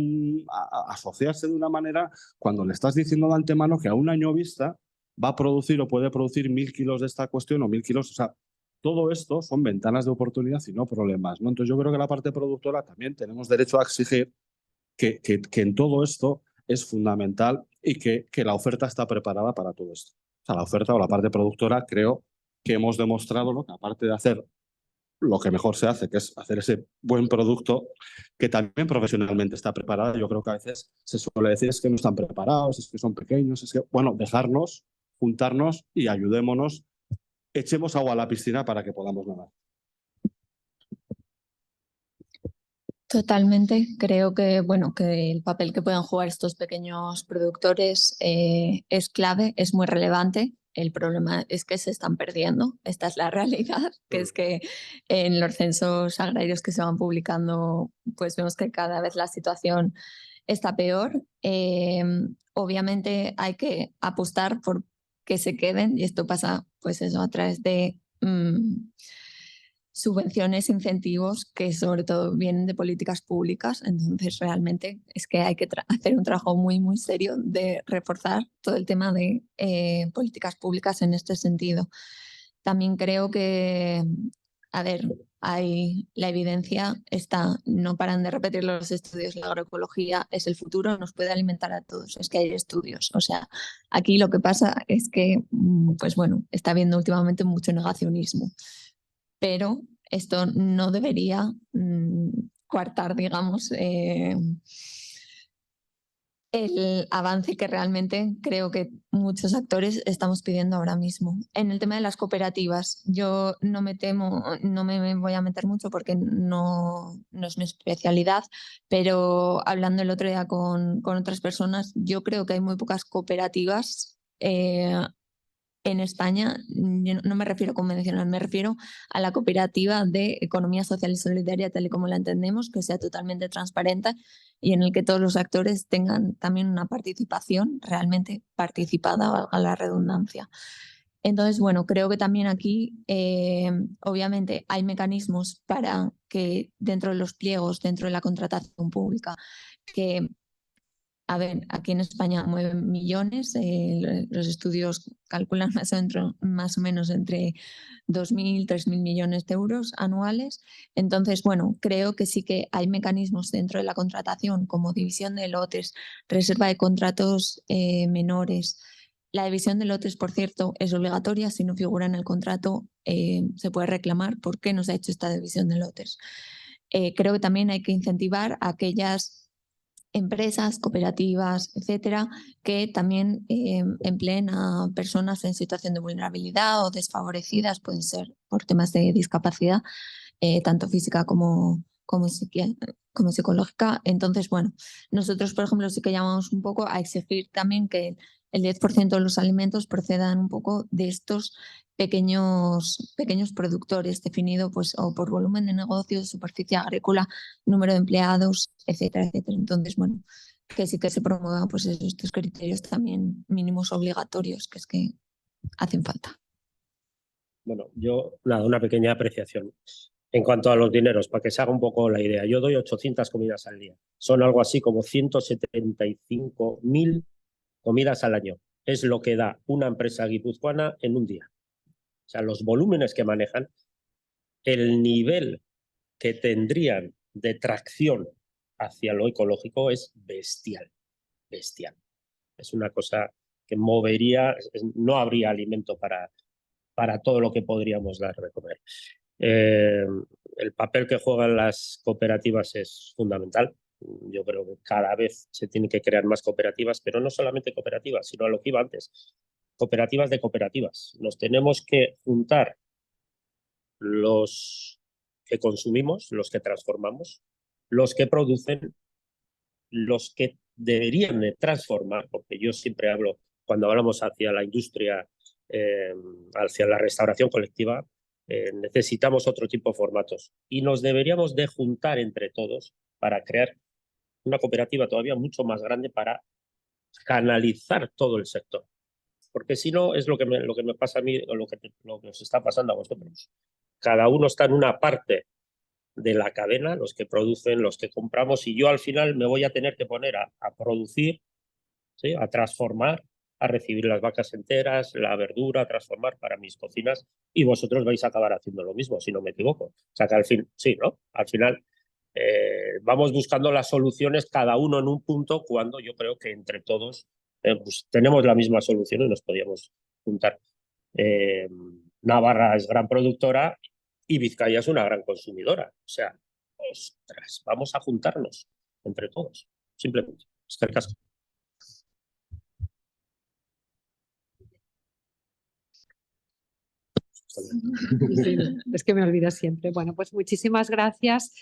asociarse de una manera cuando le estás diciendo de antemano que a un año vista va a producir o puede producir 1000 kilos de esta cuestión o 1000 kilos. O sea, todo esto son ventanas de oportunidad y no problemas, ¿no? Entonces yo creo que la parte productora también tenemos derecho a exigir que en todo esto es fundamental y que la oferta está preparada para todo esto. O sea, la oferta o la parte productora creo que hemos demostrado, ¿no?, que aparte de hacer lo que mejor se hace, que es hacer ese buen producto, que también profesionalmente está preparada. Yo creo que a veces se suele decir es que no están preparados, es que son pequeños, es que, bueno, dejarnos, juntarnos y ayudémonos, echemos agua a la piscina para que podamos nadar. Totalmente. Creo que, bueno, que el papel que puedan jugar estos pequeños productores es clave, es muy relevante. El problema es que se están perdiendo. Esta es la realidad, que es que en los censos agrarios que se van publicando, pues vemos que cada vez la situación está peor. Obviamente hay que apostar por que se queden, y esto pasa, pues eso, a través de subvenciones, incentivos que sobre todo vienen de políticas públicas. Entonces realmente es que hay que hacer un trabajo muy, muy serio de reforzar todo el tema de políticas públicas en este sentido. También creo que, a ver, la evidencia está, no paran de repetir los estudios, la agroecología es el futuro, nos puede alimentar a todos, es que hay estudios. O sea, aquí lo que pasa es que, pues bueno, está habiendo últimamente mucho negacionismo. Pero esto no debería coartar, digamos, el avance que realmente creo que muchos actores estamos pidiendo ahora mismo. En el tema de las cooperativas, yo no me temo, no me voy a meter mucho porque no es mi especialidad, pero hablando el otro día con otras personas, yo creo que hay muy pocas cooperativas en España. Yo no me refiero a convencional, me refiero a la cooperativa de economía social y solidaria tal y como la entendemos, que sea totalmente transparente y en el que todos los actores tengan también una participación realmente participada, valga la redundancia. Entonces, bueno, creo que también aquí, obviamente, hay mecanismos para que dentro de los pliegos, dentro de la contratación pública, que a ver, aquí en España mueven millones, los estudios calculan más o menos entre 2.000 y 3.000 millones de euros anuales. Entonces, bueno, creo que sí que hay mecanismos dentro de la contratación como división de lotes, reserva de contratos menores. La división de lotes, por cierto, es obligatoria. Si no figura en el contrato, se puede reclamar por qué no se ha hecho esta división de lotes. Creo que también hay que incentivar a aquellas empresas, cooperativas, etcétera, que también empleen a personas en situación de vulnerabilidad o desfavorecidas, pueden ser por temas de discapacidad, tanto física como psicológica. Entonces, bueno, nosotros, por ejemplo, sí que llamamos un poco a exigir también que el 10% de los alimentos procedan un poco de estos pequeños productores, definido pues o por volumen de negocio, superficie agrícola, número de empleados, etcétera, etcétera. Entonces, bueno, que sí que se promuevan pues estos criterios también mínimos obligatorios, que es que hacen falta. Bueno, yo, nada, una pequeña apreciación. En cuanto a los dineros, para que se haga un poco la idea, yo doy 800 comidas al día. Son algo así como 175.000 comidas al año. Es lo que da una empresa guipuzcoana en un día. O sea, los volúmenes que manejan, el nivel que tendrían de tracción hacia lo ecológico es bestial, bestial. Es una cosa que movería, no habría alimento para todo lo que podríamos dar de comer. El papel que juegan las cooperativas es fundamental. Yo creo que cada vez se tienen que crear más cooperativas, pero no solamente cooperativas, sino a lo que iba antes, cooperativas de cooperativas. Nos tenemos que juntar los que consumimos, los que transformamos, los que producen, los que deberían de transformar, porque yo siempre hablo, cuando hablamos hacia la industria, hacia la restauración colectiva, necesitamos otro tipo de formatos y nos deberíamos de juntar entre todos para crear una cooperativa todavía mucho más grande para canalizar todo el sector. Porque si no, es lo que me pasa a mí o lo que os está pasando a vosotros. Cada uno está en una parte de la cadena, los que producen, los que compramos, y yo al final me voy a tener que poner a producir, ¿sí? A transformar, a recibir las vacas enteras, la verdura, a transformar para mis cocinas, y vosotros vais a acabar haciendo lo mismo, si no me equivoco. O sea que al fin, sí, ¿no? Al final vamos buscando las soluciones cada uno en un punto, cuando yo creo que entre todos pues tenemos la misma solución y nos podíamos juntar. Navarra es gran productora y Vizcaya es una gran consumidora. O sea, ostras, vamos a juntarnos entre todos, simplemente. Es que el caso. Sí, es que me olvido siempre. Bueno, pues muchísimas gracias.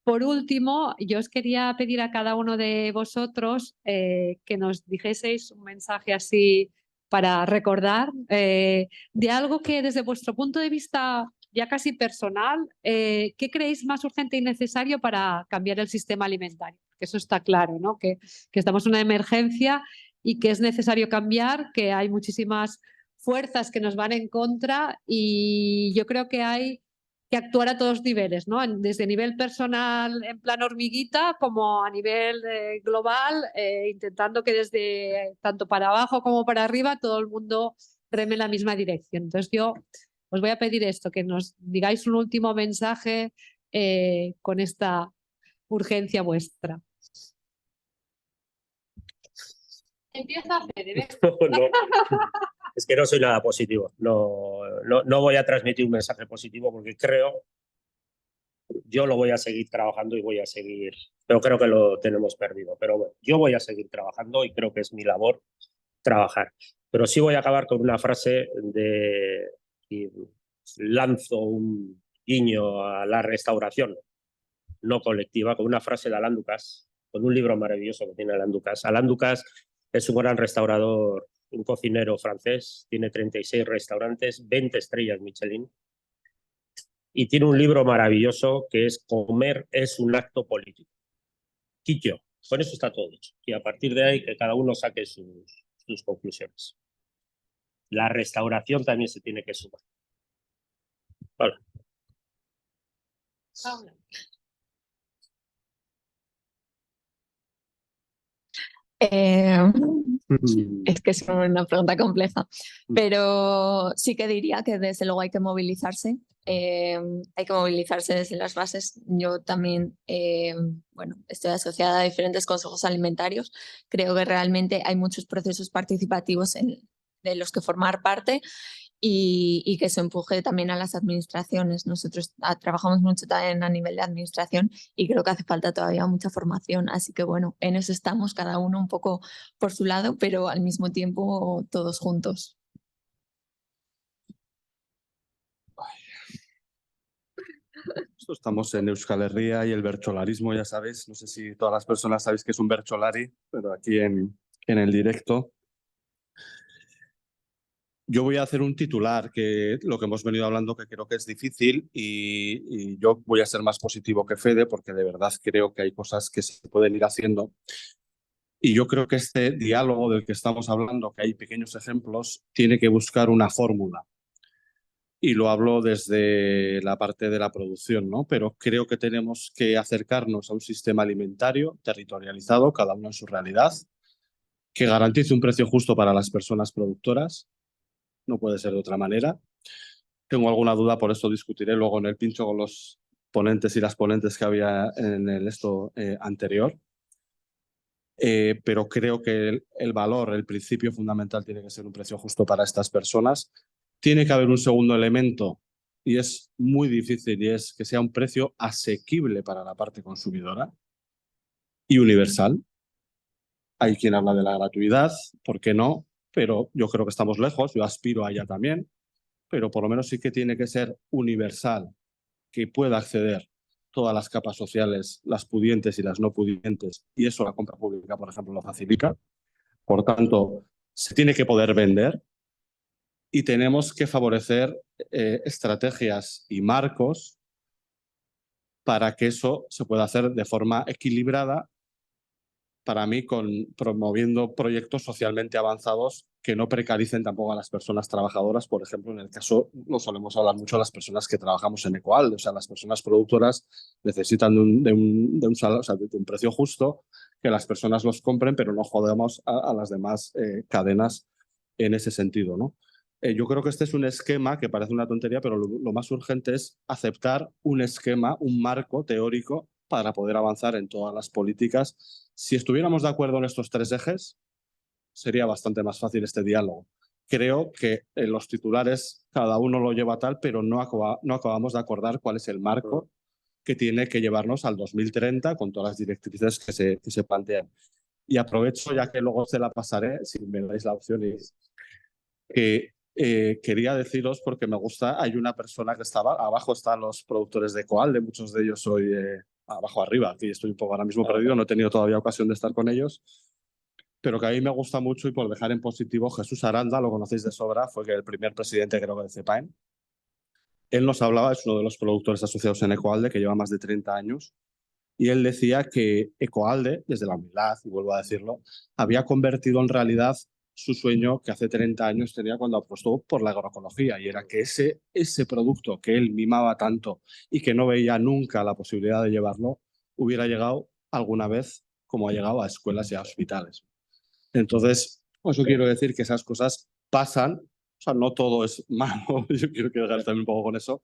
Por último, yo os quería pedir a cada uno de vosotros que nos dijeseis un mensaje así para recordar de algo que desde vuestro punto de vista ya casi personal, ¿qué creéis más urgente y necesario para cambiar el sistema alimentario? Porque eso está claro, ¿no? Que estamos en una emergencia y que es necesario cambiar, que hay muchísimas fuerzas que nos van en contra y yo creo que hay que actuar a todos niveles, ¿no? Desde nivel personal en plan hormiguita como a nivel global, intentando que desde tanto para abajo como para arriba todo el mundo reme en la misma dirección. Entonces yo os voy a pedir esto, que nos digáis un último mensaje con esta urgencia vuestra. Empieza Fede. No, es que no soy nada positivo. No voy a transmitir un mensaje positivo porque yo lo voy a seguir trabajando y voy a seguir, pero creo que lo tenemos perdido. Pero bueno, yo voy a seguir trabajando y creo que es mi labor trabajar. Pero sí voy a acabar con una frase y lanzo un guiño a la restauración no colectiva, con una frase de Alain Ducasse, con un libro maravilloso que tiene Alain Ducasse. Alain Ducasse es un gran restaurador, un cocinero francés, tiene 36 restaurantes, 20 estrellas Michelin, y tiene un libro maravilloso que es Comer es un acto político. Quillo, con eso está todo dicho. Y a partir de ahí que cada uno saque sus conclusiones. La restauración también se tiene que sumar. Vale. Es que es una pregunta compleja, pero sí que diría que desde luego hay que movilizarse desde las bases. Yo también, estoy asociada a diferentes consejos alimentarios. Creo que realmente hay muchos procesos participativos de los que formar parte y que se empuje también a las administraciones. Nosotros trabajamos mucho también a nivel de administración y creo que hace falta todavía mucha formación. Así que bueno, en eso estamos, cada uno un poco por su lado, pero al mismo tiempo todos juntos. Estamos en Euskal Herria y el bercholarismo, ya sabéis. No sé si todas las personas sabéis que es un bercholari, pero aquí en el directo. Yo voy a hacer un titular, que lo que hemos venido hablando, que creo que es difícil, y yo voy a ser más positivo que Fede, porque de verdad creo que hay cosas que se pueden ir haciendo. Y yo creo que este diálogo del que estamos hablando, que hay pequeños ejemplos, tiene que buscar una fórmula. Y lo hablo desde la parte de la producción, ¿no? Pero creo que tenemos que acercarnos a un sistema alimentario territorializado, cada uno en su realidad, que garantice un precio justo para las personas productoras. No puede ser de otra manera. Tengo alguna duda, por eso discutiré luego en el pincho con los ponentes y las ponentes que había en el anterior. Pero creo que el valor, el principio fundamental tiene que ser un precio justo para estas personas. Tiene que haber un segundo elemento y es muy difícil, y es que sea un precio asequible para la parte consumidora y universal. Hay quien habla de la gratuidad, ¿por qué no? Pero yo creo que estamos lejos, yo aspiro a ella también, pero por lo menos sí que tiene que ser universal, que pueda acceder todas las capas sociales, las pudientes y las no pudientes, y eso la compra pública, por ejemplo, lo facilita. Por tanto, se tiene que poder vender y tenemos que favorecer estrategias y marcos para que eso se pueda hacer de forma equilibrada, para mí, promoviendo proyectos socialmente avanzados que no precaricen tampoco a las personas trabajadoras. Por ejemplo, en el caso, no solemos hablar mucho de las personas que trabajamos en Ecoalde, o sea, las personas productoras necesitan de un salario, o sea, de un precio justo, que las personas los compren, pero no jodemos a las demás cadenas en ese sentido, ¿no? Yo creo que este es un esquema que parece una tontería, pero lo más urgente es aceptar un esquema, un marco teórico para poder avanzar en todas las políticas. Si estuviéramos de acuerdo en estos 3 ejes, sería bastante más fácil este diálogo. Creo que en los titulares cada uno lo lleva tal, pero no acabamos de acordar cuál es el marco que tiene que llevarnos al 2030 con todas las directrices que se plantean. Y aprovecho, ya que luego se la pasaré, si me dais la opción, que quería deciros, porque me gusta, hay una persona que estaba, abajo están los productores de Ecoalde, muchos de ellos soy abajo arriba, aquí estoy un poco ahora mismo perdido, no he tenido todavía ocasión de estar con ellos, pero que a mí me gusta mucho, y por dejar en positivo, Jesús Aranda, lo conocéis de sobra, fue el primer presidente, creo que, de CEPAEN. Él nos hablaba, es uno de los productores asociados en Ecoalde, que lleva más de 30 años, y él decía que Ecoalde, desde la humildad, y vuelvo a decirlo, había convertido en realidad su sueño que hace 30 años tenía cuando apostó por la agroecología, y era que ese producto que él mimaba tanto y que no veía nunca la posibilidad de llevarlo, hubiera llegado alguna vez como ha llegado a escuelas y a hospitales. Entonces, eso quiero decir que esas cosas pasan, o sea, no todo es malo, yo quiero quedar también un poco con eso,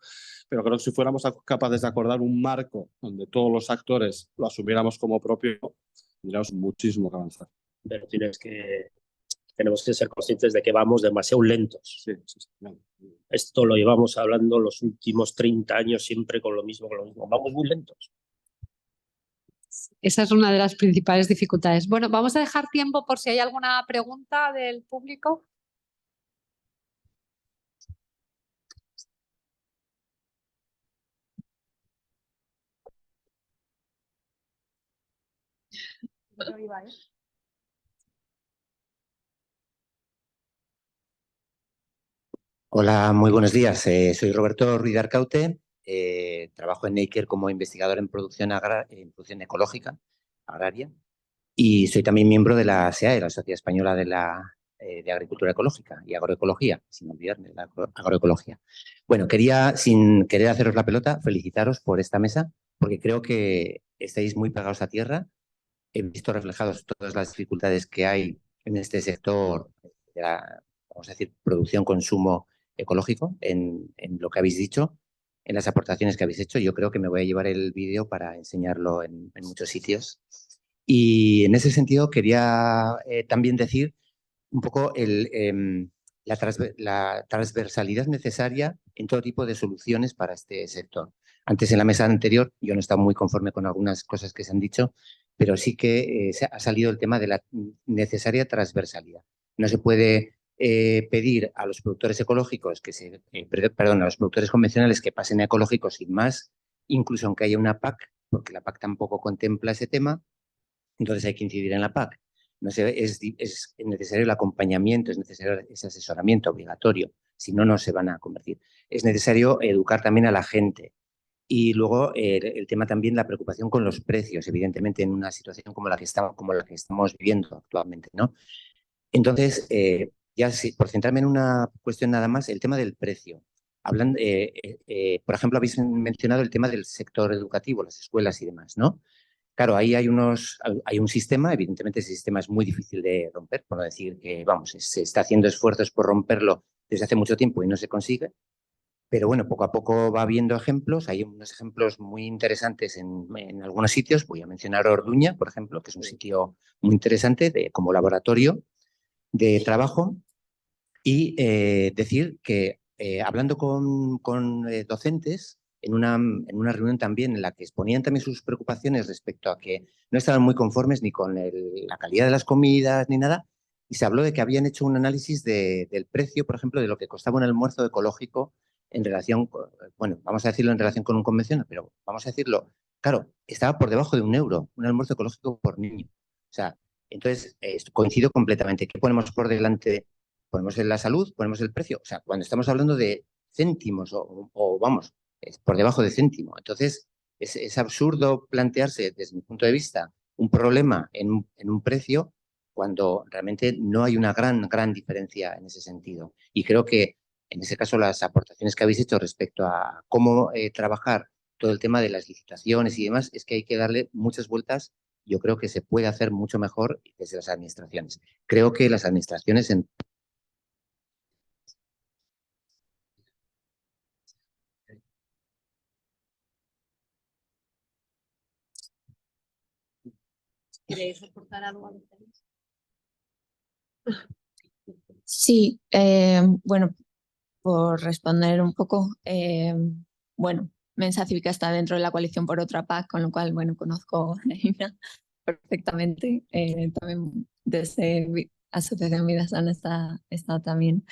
pero creo que si fuéramos capaces de acordar un marco donde todos los actores lo asumiéramos como propio, tendríamos muchísimo que avanzar. Pero tenemos que ser conscientes de que vamos demasiado lentos. Sí, sí, sí. Esto lo llevamos hablando los últimos 30 años siempre con lo mismo. Vamos muy lentos. Esa es una de las principales dificultades. Bueno, vamos a dejar tiempo por si hay alguna pregunta del público. Hola, muy buenos días. Soy Roberto Ruiz de Arcaute. Trabajo en Neiker como investigador en producción ecológica agraria, y soy también miembro de la SEAE, la Sociedad Española de Agricultura Ecológica y Agroecología, sin olvidarme de la agroecología. Bueno, quería, sin querer haceros la pelota, felicitaros por esta mesa, porque creo que estáis muy pegados a tierra. He visto reflejados todas las dificultades que hay en este sector de la, vamos a decir, producción, consumo ecológico, en lo que habéis dicho, en las aportaciones que habéis hecho. Yo creo que me voy a llevar el vídeo para enseñarlo en muchos sitios. Y en ese sentido quería también decir un poco la transversalidad necesaria en todo tipo de soluciones para este sector. Antes, en la mesa anterior, yo no estaba muy conforme con algunas cosas que se han dicho, pero sí que ha salido el tema de la necesaria transversalidad. No se puede pedir a los productores ecológicos a los productores convencionales que pasen a ecológicos sin más, incluso aunque haya una PAC, porque la PAC tampoco contempla ese tema. Entonces hay que incidir en la PAC. No sé, es necesario el acompañamiento, es necesario ese asesoramiento obligatorio, si no, no se van a convertir. Es necesario educar también a la gente. Y luego el tema también, la preocupación con los precios, evidentemente en una situación como la que estamos viviendo actualmente, ¿no? Entonces, ya por centrarme en una cuestión nada más, el tema del precio. Por ejemplo, habéis mencionado el tema del sector educativo, las escuelas y demás, ¿no? Claro, ahí hay un sistema, evidentemente ese sistema es muy difícil de romper, por no decir que, vamos, se está haciendo esfuerzos por romperlo desde hace mucho tiempo y no se consigue. Pero bueno, poco a poco va habiendo ejemplos. Hay unos ejemplos muy interesantes en algunos sitios. Voy a mencionar Orduña, por ejemplo, que es un sitio muy interesante como laboratorio de trabajo. Y decir que hablando con docentes, en una reunión también en la que exponían también sus preocupaciones respecto a que no estaban muy conformes ni con la calidad de las comidas ni nada, y se habló de que habían hecho un análisis del precio, por ejemplo, de lo que costaba un almuerzo ecológico en relación, bueno, vamos a decirlo en relación con un convencional, pero vamos a decirlo, claro, estaba por debajo de €1, un almuerzo ecológico por niño. O sea, entonces coincido completamente. ¿Qué ponemos por delante? Ponemos en la salud, ponemos el precio. O sea, cuando estamos hablando de céntimos o vamos, por debajo de céntimo. Entonces, es absurdo plantearse desde mi punto de vista un problema en un precio cuando realmente no hay una gran diferencia en ese sentido. Y creo que en ese caso las aportaciones que habéis hecho respecto a cómo trabajar todo el tema de las licitaciones y demás, es que hay que darle muchas vueltas. Yo creo que se puede hacer mucho mejor desde las administraciones. Creo que las administraciones ¿Queréis aportar algo a los temas? Sí, bueno, por responder un poco, bueno, Mensa Cívica está dentro de la coalición por otra paz, con lo cual, bueno, conozco a Ina perfectamente. También desde Asociación Vida Sana está también.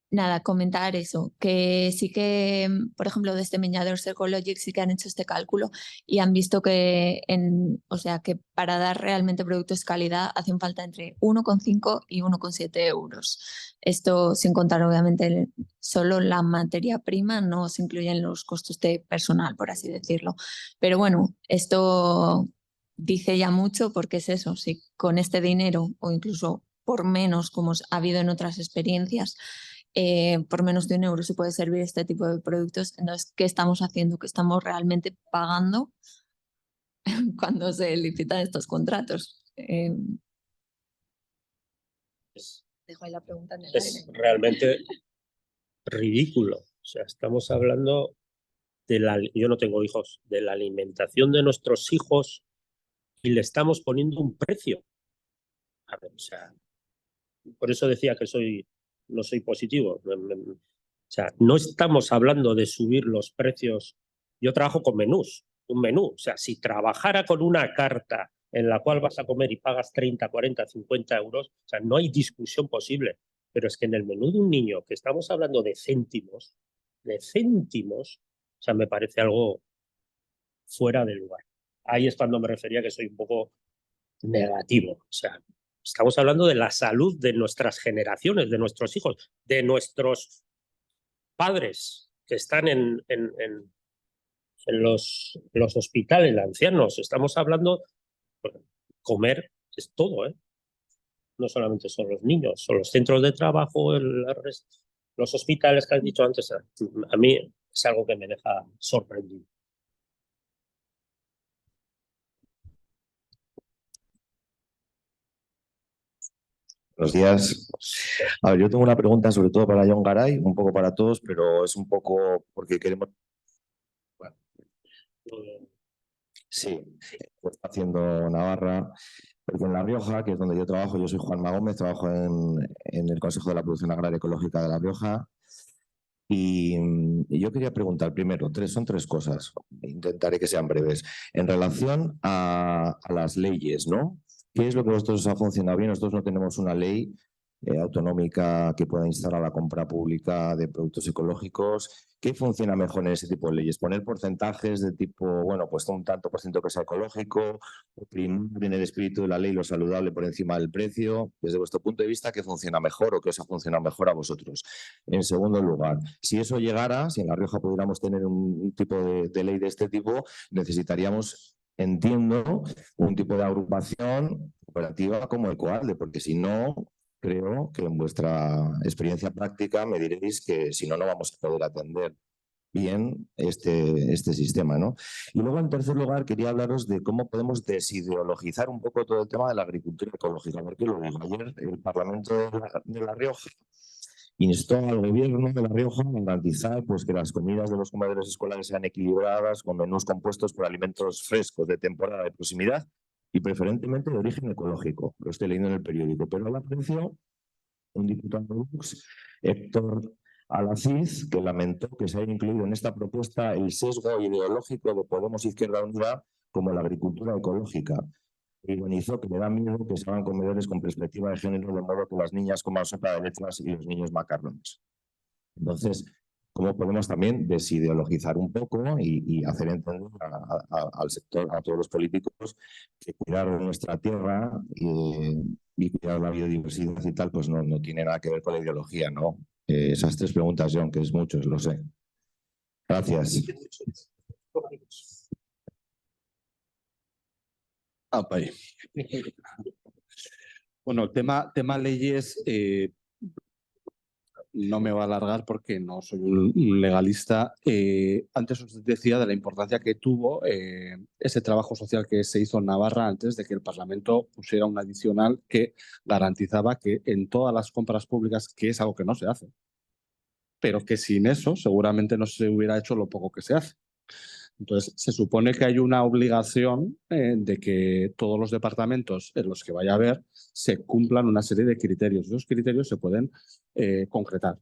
Nada, comentar eso, que sí que, por ejemplo, desde Menjadors Ecologic sí que han hecho este cálculo y han visto que, o sea, que para dar realmente productos de calidad hacen falta entre 1,5 y 1,7 euros. Esto sin contar, obviamente, solo la materia prima, no se incluyen los costos de personal, por así decirlo. Pero bueno, esto dice ya mucho porque es eso, si con este dinero o incluso por menos, como ha habido en otras experiencias, por menos de €1 se puede servir este tipo de productos. Entonces, ¿qué estamos haciendo? ¿Qué estamos realmente pagando cuando se licitan estos contratos? Dejo ahí la pregunta en el Es aire. realmente ridículo. O sea, estamos hablando yo no tengo hijos, de la alimentación de nuestros hijos y le estamos poniendo un precio. A ver, o sea, por eso decía que no soy positivo. O sea, no estamos hablando de subir los precios. Yo trabajo con menús, un menú. O sea, si trabajara con una carta en la cual vas a comer y pagas 30, 40, 50 euros, o sea, no hay discusión posible. Pero es que en el menú de un niño, que estamos hablando de céntimos, o sea, me parece algo fuera de lugar. Ahí es cuando me refería que soy un poco negativo. O sea, estamos hablando de la salud de nuestras generaciones, de nuestros hijos, de nuestros padres que están en los hospitales de ancianos. Estamos hablando, comer es todo, ¿eh? No solamente son los niños, son los centros de trabajo, los hospitales que has dicho antes. A mí es algo que me deja sorprendido. Buenos días. A ver, yo tengo una pregunta sobre todo para Jon Garay, un poco para todos, pero es un poco porque queremos... Bueno, sí, lo está haciendo Navarra, porque en La Rioja, que es donde yo trabajo, yo soy Juanma Gómez, trabajo en el Consejo de la Producción Agraria Ecológica de La Rioja. Y yo quería preguntar primero, son tres cosas, intentaré que sean breves. En relación a las leyes, ¿no? ¿Qué es lo que a vosotros os ha funcionado bien? Nosotros no tenemos una ley autonómica que pueda instar a la compra pública de productos ecológicos. ¿Qué funciona mejor en ese tipo de leyes? Poner porcentajes de tipo, bueno, pues un tanto por ciento que sea ecológico, oprimir en el espíritu de la ley lo saludable por encima del precio. Desde vuestro punto de vista, ¿qué funciona mejor o qué os ha funcionado mejor a vosotros? En segundo lugar, si eso llegara, si en La Rioja pudiéramos tener un tipo de ley de este tipo, necesitaríamos, entiendo, un tipo de agrupación cooperativa como Ecoalde, porque si no, creo que en vuestra experiencia práctica me diréis que si no, no vamos a poder atender bien este sistema, ¿no? Y luego, en tercer lugar, quería hablaros de cómo podemos desideologizar un poco todo el tema de la agricultura ecológica. Porque lo digo, ayer el Parlamento de La Rioja instó al gobierno de La Rioja a garantizar pues, que las comidas de los comedores escolares sean equilibradas, con menús compuestos por alimentos frescos de temporada de proximidad y preferentemente de origen ecológico. Lo estoy leyendo en el periódico, pero la aprecio un diputado de Vox, Héctor Alacid, que lamentó que se haya incluido en esta propuesta el sesgo ideológico de Podemos Izquierda Unida como la agricultura ecológica. Ironizó que le da miedo que se hagan comedores con perspectiva de género, de modo que las niñas coman sopa de letras y los niños macarrones. Entonces, ¿cómo podemos también desideologizar un poco y hacer entender al sector, a todos los políticos, que cuidar de nuestra tierra y cuidar la biodiversidad y tal, pues no tiene nada que ver con la ideología, ¿no? esas 3 preguntas, John, que es muchos, lo sé. Gracias. Ahí. Bueno, el tema leyes no me va a alargar porque no soy un legalista. Antes os decía de la importancia que tuvo ese trabajo social que se hizo en Navarra antes de que el Parlamento pusiera un adicional que garantizaba que en todas las compras públicas, que es algo que no se hace, pero que sin eso seguramente no se hubiera hecho lo poco que se hace. Entonces, se supone que hay una obligación de que todos los departamentos en los que vaya a haber se cumplan una serie de criterios. Esos criterios se pueden concretar.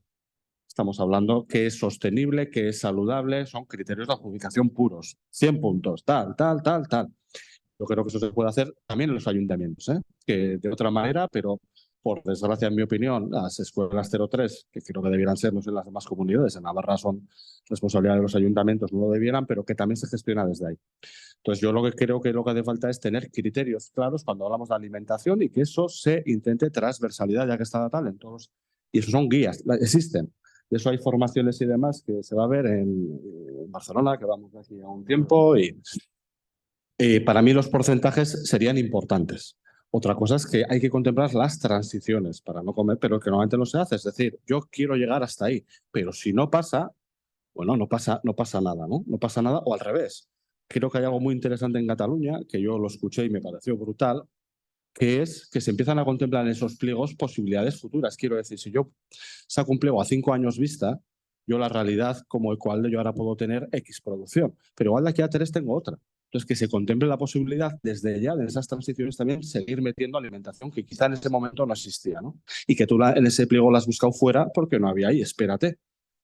Estamos hablando que es sostenible, que es saludable, son criterios de adjudicación puros. 100 puntos, tal. Yo creo que eso se puede hacer también en los ayuntamientos, que de otra manera, pero por desgracia, en mi opinión, las escuelas 03, que creo que debieran ser, no sé, en las demás comunidades, en Navarra son responsabilidad de los ayuntamientos, no lo debieran, pero que también se gestiona desde ahí. Entonces, yo lo que creo que lo que hace falta es tener criterios claros cuando hablamos de alimentación y que eso se intente transversalidad, ya que está tal en todos. Y eso son guías, existen. De eso hay formaciones y demás que se va a ver en Barcelona, que vamos de aquí a un tiempo. Y para mí los porcentajes serían importantes. Otra cosa es que hay que contemplar las transiciones para no comer, pero que normalmente no se hace. Es decir, yo quiero llegar hasta ahí, pero si no pasa, bueno, no pasa nada, ¿no? No pasa nada, o al revés. Creo que hay algo muy interesante en Cataluña, que yo lo escuché y me pareció brutal, que es que se empiezan a contemplar en esos pliegos posibilidades futuras. Quiero decir, si yo saco un pliego a 5 años vista, yo la realidad como Ecualde yo ahora puedo tener X producción, pero igual de aquí a 3 tengo otra. Entonces, que se contemple la posibilidad desde ya, de esas transiciones también, seguir metiendo alimentación que quizá en ese momento no existía, ¿no? Y que tú en ese pliego la has buscado fuera porque no había ahí, espérate.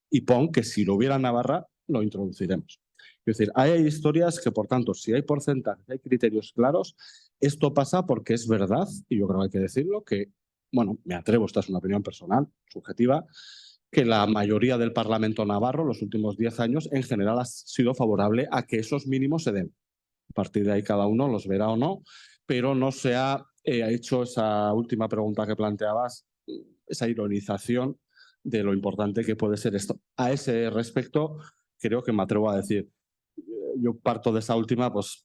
Y pon que si lo hubiera en Navarra, lo introduciremos. Es decir, hay historias que, por tanto, si hay porcentajes, hay criterios claros, esto pasa porque es verdad, y yo creo que hay que decirlo, que, bueno, me atrevo, esta es una opinión personal, subjetiva, que la mayoría del Parlamento navarro, los últimos 10 años, en general ha sido favorable a que esos mínimos se den. A partir de ahí cada uno los verá o no, pero no se ha hecho esa última pregunta que planteabas, esa ironización de lo importante que puede ser esto. A ese respecto, creo que me atrevo a decir, yo parto de esa última, pues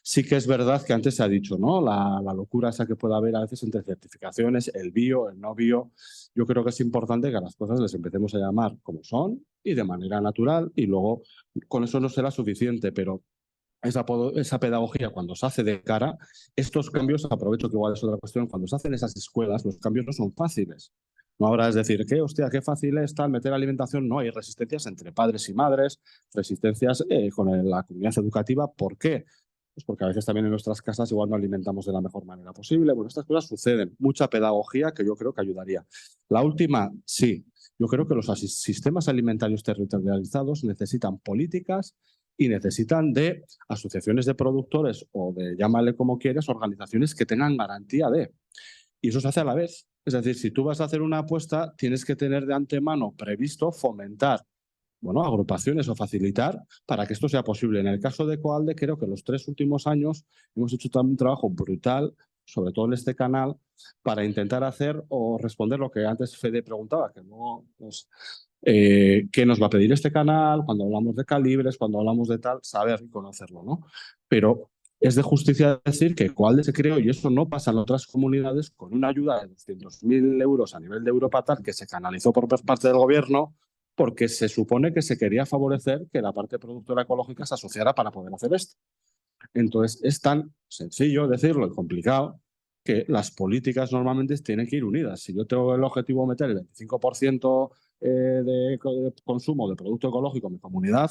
sí que es verdad que antes se ha dicho, ¿no? La locura esa que puede haber a veces entre certificaciones, el bio, el no bio. Yo creo que es importante que a las cosas les empecemos a llamar como son y de manera natural, y luego con eso no será suficiente, pero esa pedagogía cuando se hace de cara, estos cambios, aprovecho que igual es otra cuestión, cuando se hacen esas escuelas, los cambios no son fáciles. No habrá es decir, hostia, qué fácil es meter alimentación. No, hay resistencias entre padres y madres, resistencias con la comunidad educativa. ¿Por qué? Pues porque a veces también en nuestras casas igual no alimentamos de la mejor manera posible. Bueno, estas cosas suceden. Mucha pedagogía que yo creo que ayudaría. La última, sí. Yo creo que los sistemas alimentarios territorializados necesitan políticas y necesitan de asociaciones de productores o de, llámale como quieras, organizaciones que tengan garantía de. Y eso se hace a la vez. Es decir, si tú vas a hacer una apuesta, tienes que tener de antemano previsto fomentar, bueno, agrupaciones o facilitar para que esto sea posible. En el caso de Ecoalde, creo que los 3 últimos años hemos hecho un trabajo brutal, sobre todo en este canal, para intentar hacer o responder lo que antes Fede preguntaba, que luego pues, qué nos va a pedir este canal, cuando hablamos de calibres, cuando hablamos de tal, saber y conocerlo, ¿no? Pero es de justicia decir que Ecoalde se creó, y eso no pasa en otras comunidades, con una ayuda de 200.000 euros a nivel de Europa tal, que se canalizó por parte del gobierno, porque se supone que se quería favorecer que la parte productora ecológica se asociara para poder hacer esto. Entonces, es tan sencillo decirlo y complicado que las políticas normalmente tienen que ir unidas. Si yo tengo el objetivo de meter el 25% de consumo de producto ecológico en mi comunidad,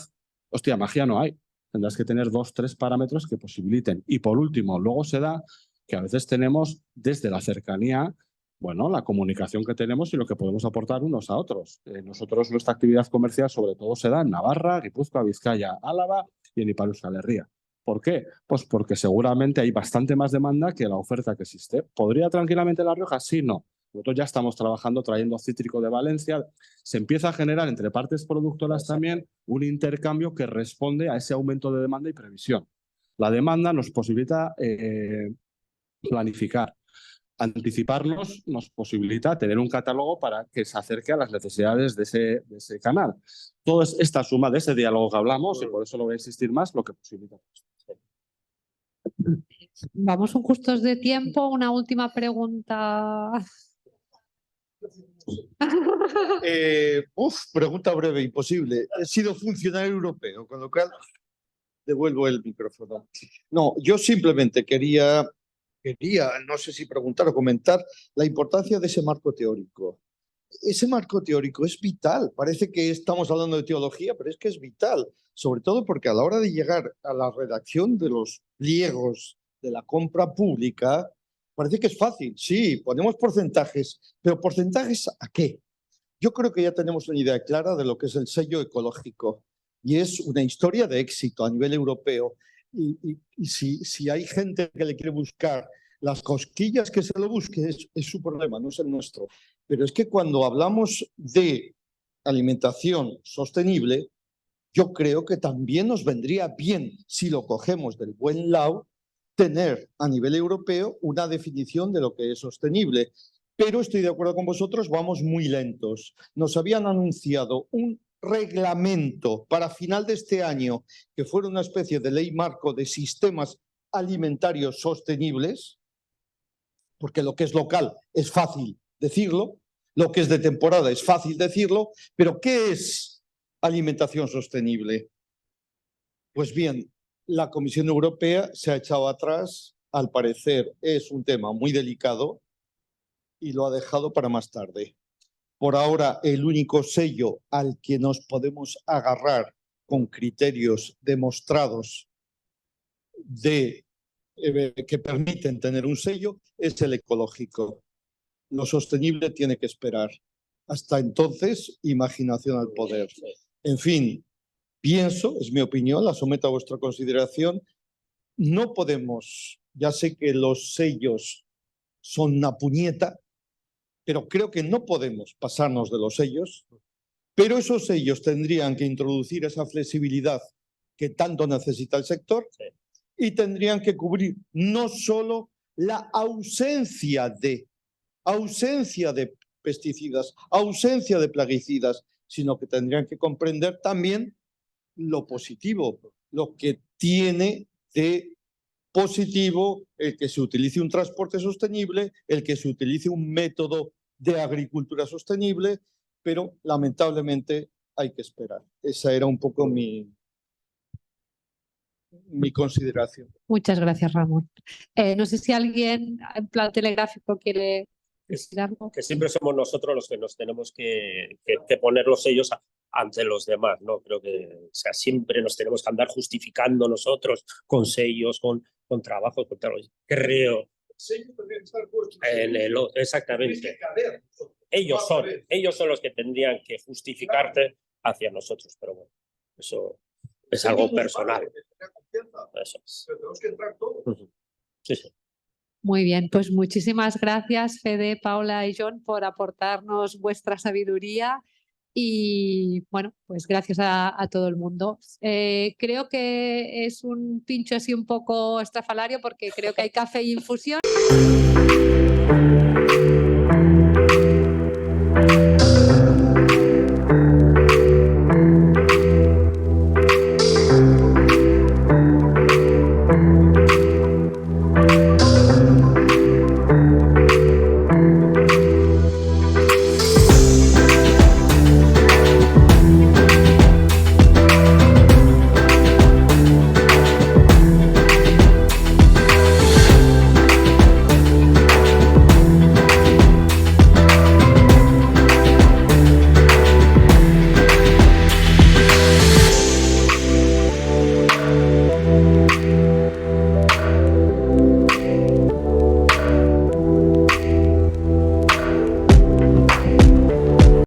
hostia, magia no hay. Tendrás que tener 2, 3 parámetros que posibiliten. Y por último, luego se da que a veces tenemos desde la cercanía, bueno, la comunicación que tenemos y lo que podemos aportar unos a otros. Nosotros, nuestra actividad comercial sobre todo se da en Navarra, Guipúzcoa, Vizcaya, Álava y en Ipar Euskal Herria. ¿Por qué? Pues porque seguramente hay bastante más demanda que la oferta que existe. ¿Podría tranquilamente La Rioja? Sí, no. Nosotros ya estamos trabajando trayendo cítrico de Valencia. Se empieza a generar entre partes productoras también un intercambio que responde a ese aumento de demanda y previsión. La demanda nos posibilita planificar. anticiparnos nos posibilita tener un catálogo para que se acerque a las necesidades de ese canal. Toda esta suma de ese diálogo que hablamos, y por eso lo voy a insistir más, lo que posibilita. Vamos un justos de tiempo. Una última pregunta. Pregunta breve, imposible. He sido funcionario europeo, con lo cual devuelvo el micrófono. No, yo simplemente quería, no sé si preguntar o comentar, la importancia de ese marco teórico. Ese marco teórico es vital. Parece que estamos hablando de teología, pero es que es vital, sobre todo porque a la hora de llegar a la redacción de los pliegos de la compra pública, parece que es fácil. Sí, ponemos porcentajes, pero ¿porcentajes a qué? Yo creo que ya tenemos una idea clara de lo que es el sello ecológico y es una historia de éxito a nivel europeo. Y si hay gente que le quiere buscar las cosquillas, que se lo busque, es su problema, no es el nuestro. Pero es que cuando hablamos de alimentación sostenible, yo creo que también nos vendría bien, si lo cogemos del buen lado, tener a nivel europeo una definición de lo que es sostenible. Pero estoy de acuerdo con vosotros, vamos muy lentos. Nos habían anunciado un reglamento para final de este año que fuera una especie de ley marco de sistemas alimentarios sostenibles, porque lo que es local es fácil decirlo, lo que es de temporada es fácil decirlo, pero ¿qué es alimentación sostenible? Pues bien, la Comisión Europea se ha echado atrás, al parecer es un tema muy delicado y lo ha dejado para más tarde. Por ahora, el único sello al que nos podemos agarrar con criterios demostrados que permiten tener un sello es el ecológico. Lo sostenible tiene que esperar. Hasta entonces, imaginación al poder. En fin, pienso, es mi opinión, la someto a vuestra consideración. No podemos, ya sé que los sellos son una puñeta, pero creo que no podemos pasarnos de los sellos, pero esos sellos tendrían que introducir esa flexibilidad que tanto necesita el sector y tendrían que cubrir no solo la ausencia de pesticidas, ausencia de plaguicidas, sino que tendrían que comprender también lo positivo, lo que tiene de positivo el que se utilice un transporte sostenible, el que se utilice un método de agricultura sostenible, pero lamentablemente hay que esperar. Esa era un poco mi consideración. Muchas gracias, Ramón. No sé si alguien en plan telegráfico quiere decir algo. Que siempre somos nosotros los que nos tenemos que poner los sellos ante los demás, ¿no? Creo que, o sea, siempre nos tenemos que andar justificando nosotros con sellos, con trabajos, con tal. Creo. Exactamente. Ellos son los que tendrían que justificarte hacia nosotros, pero bueno, eso es algo personal. Eso es. Pero tenemos que entrar todos. Sí, sí. Muy bien, pues muchísimas gracias, Fede, Paula y John, por aportarnos vuestra sabiduría y, bueno, pues gracias a todo el mundo. Creo que es un pincho así un poco estrafalario porque creo que hay café y infusión.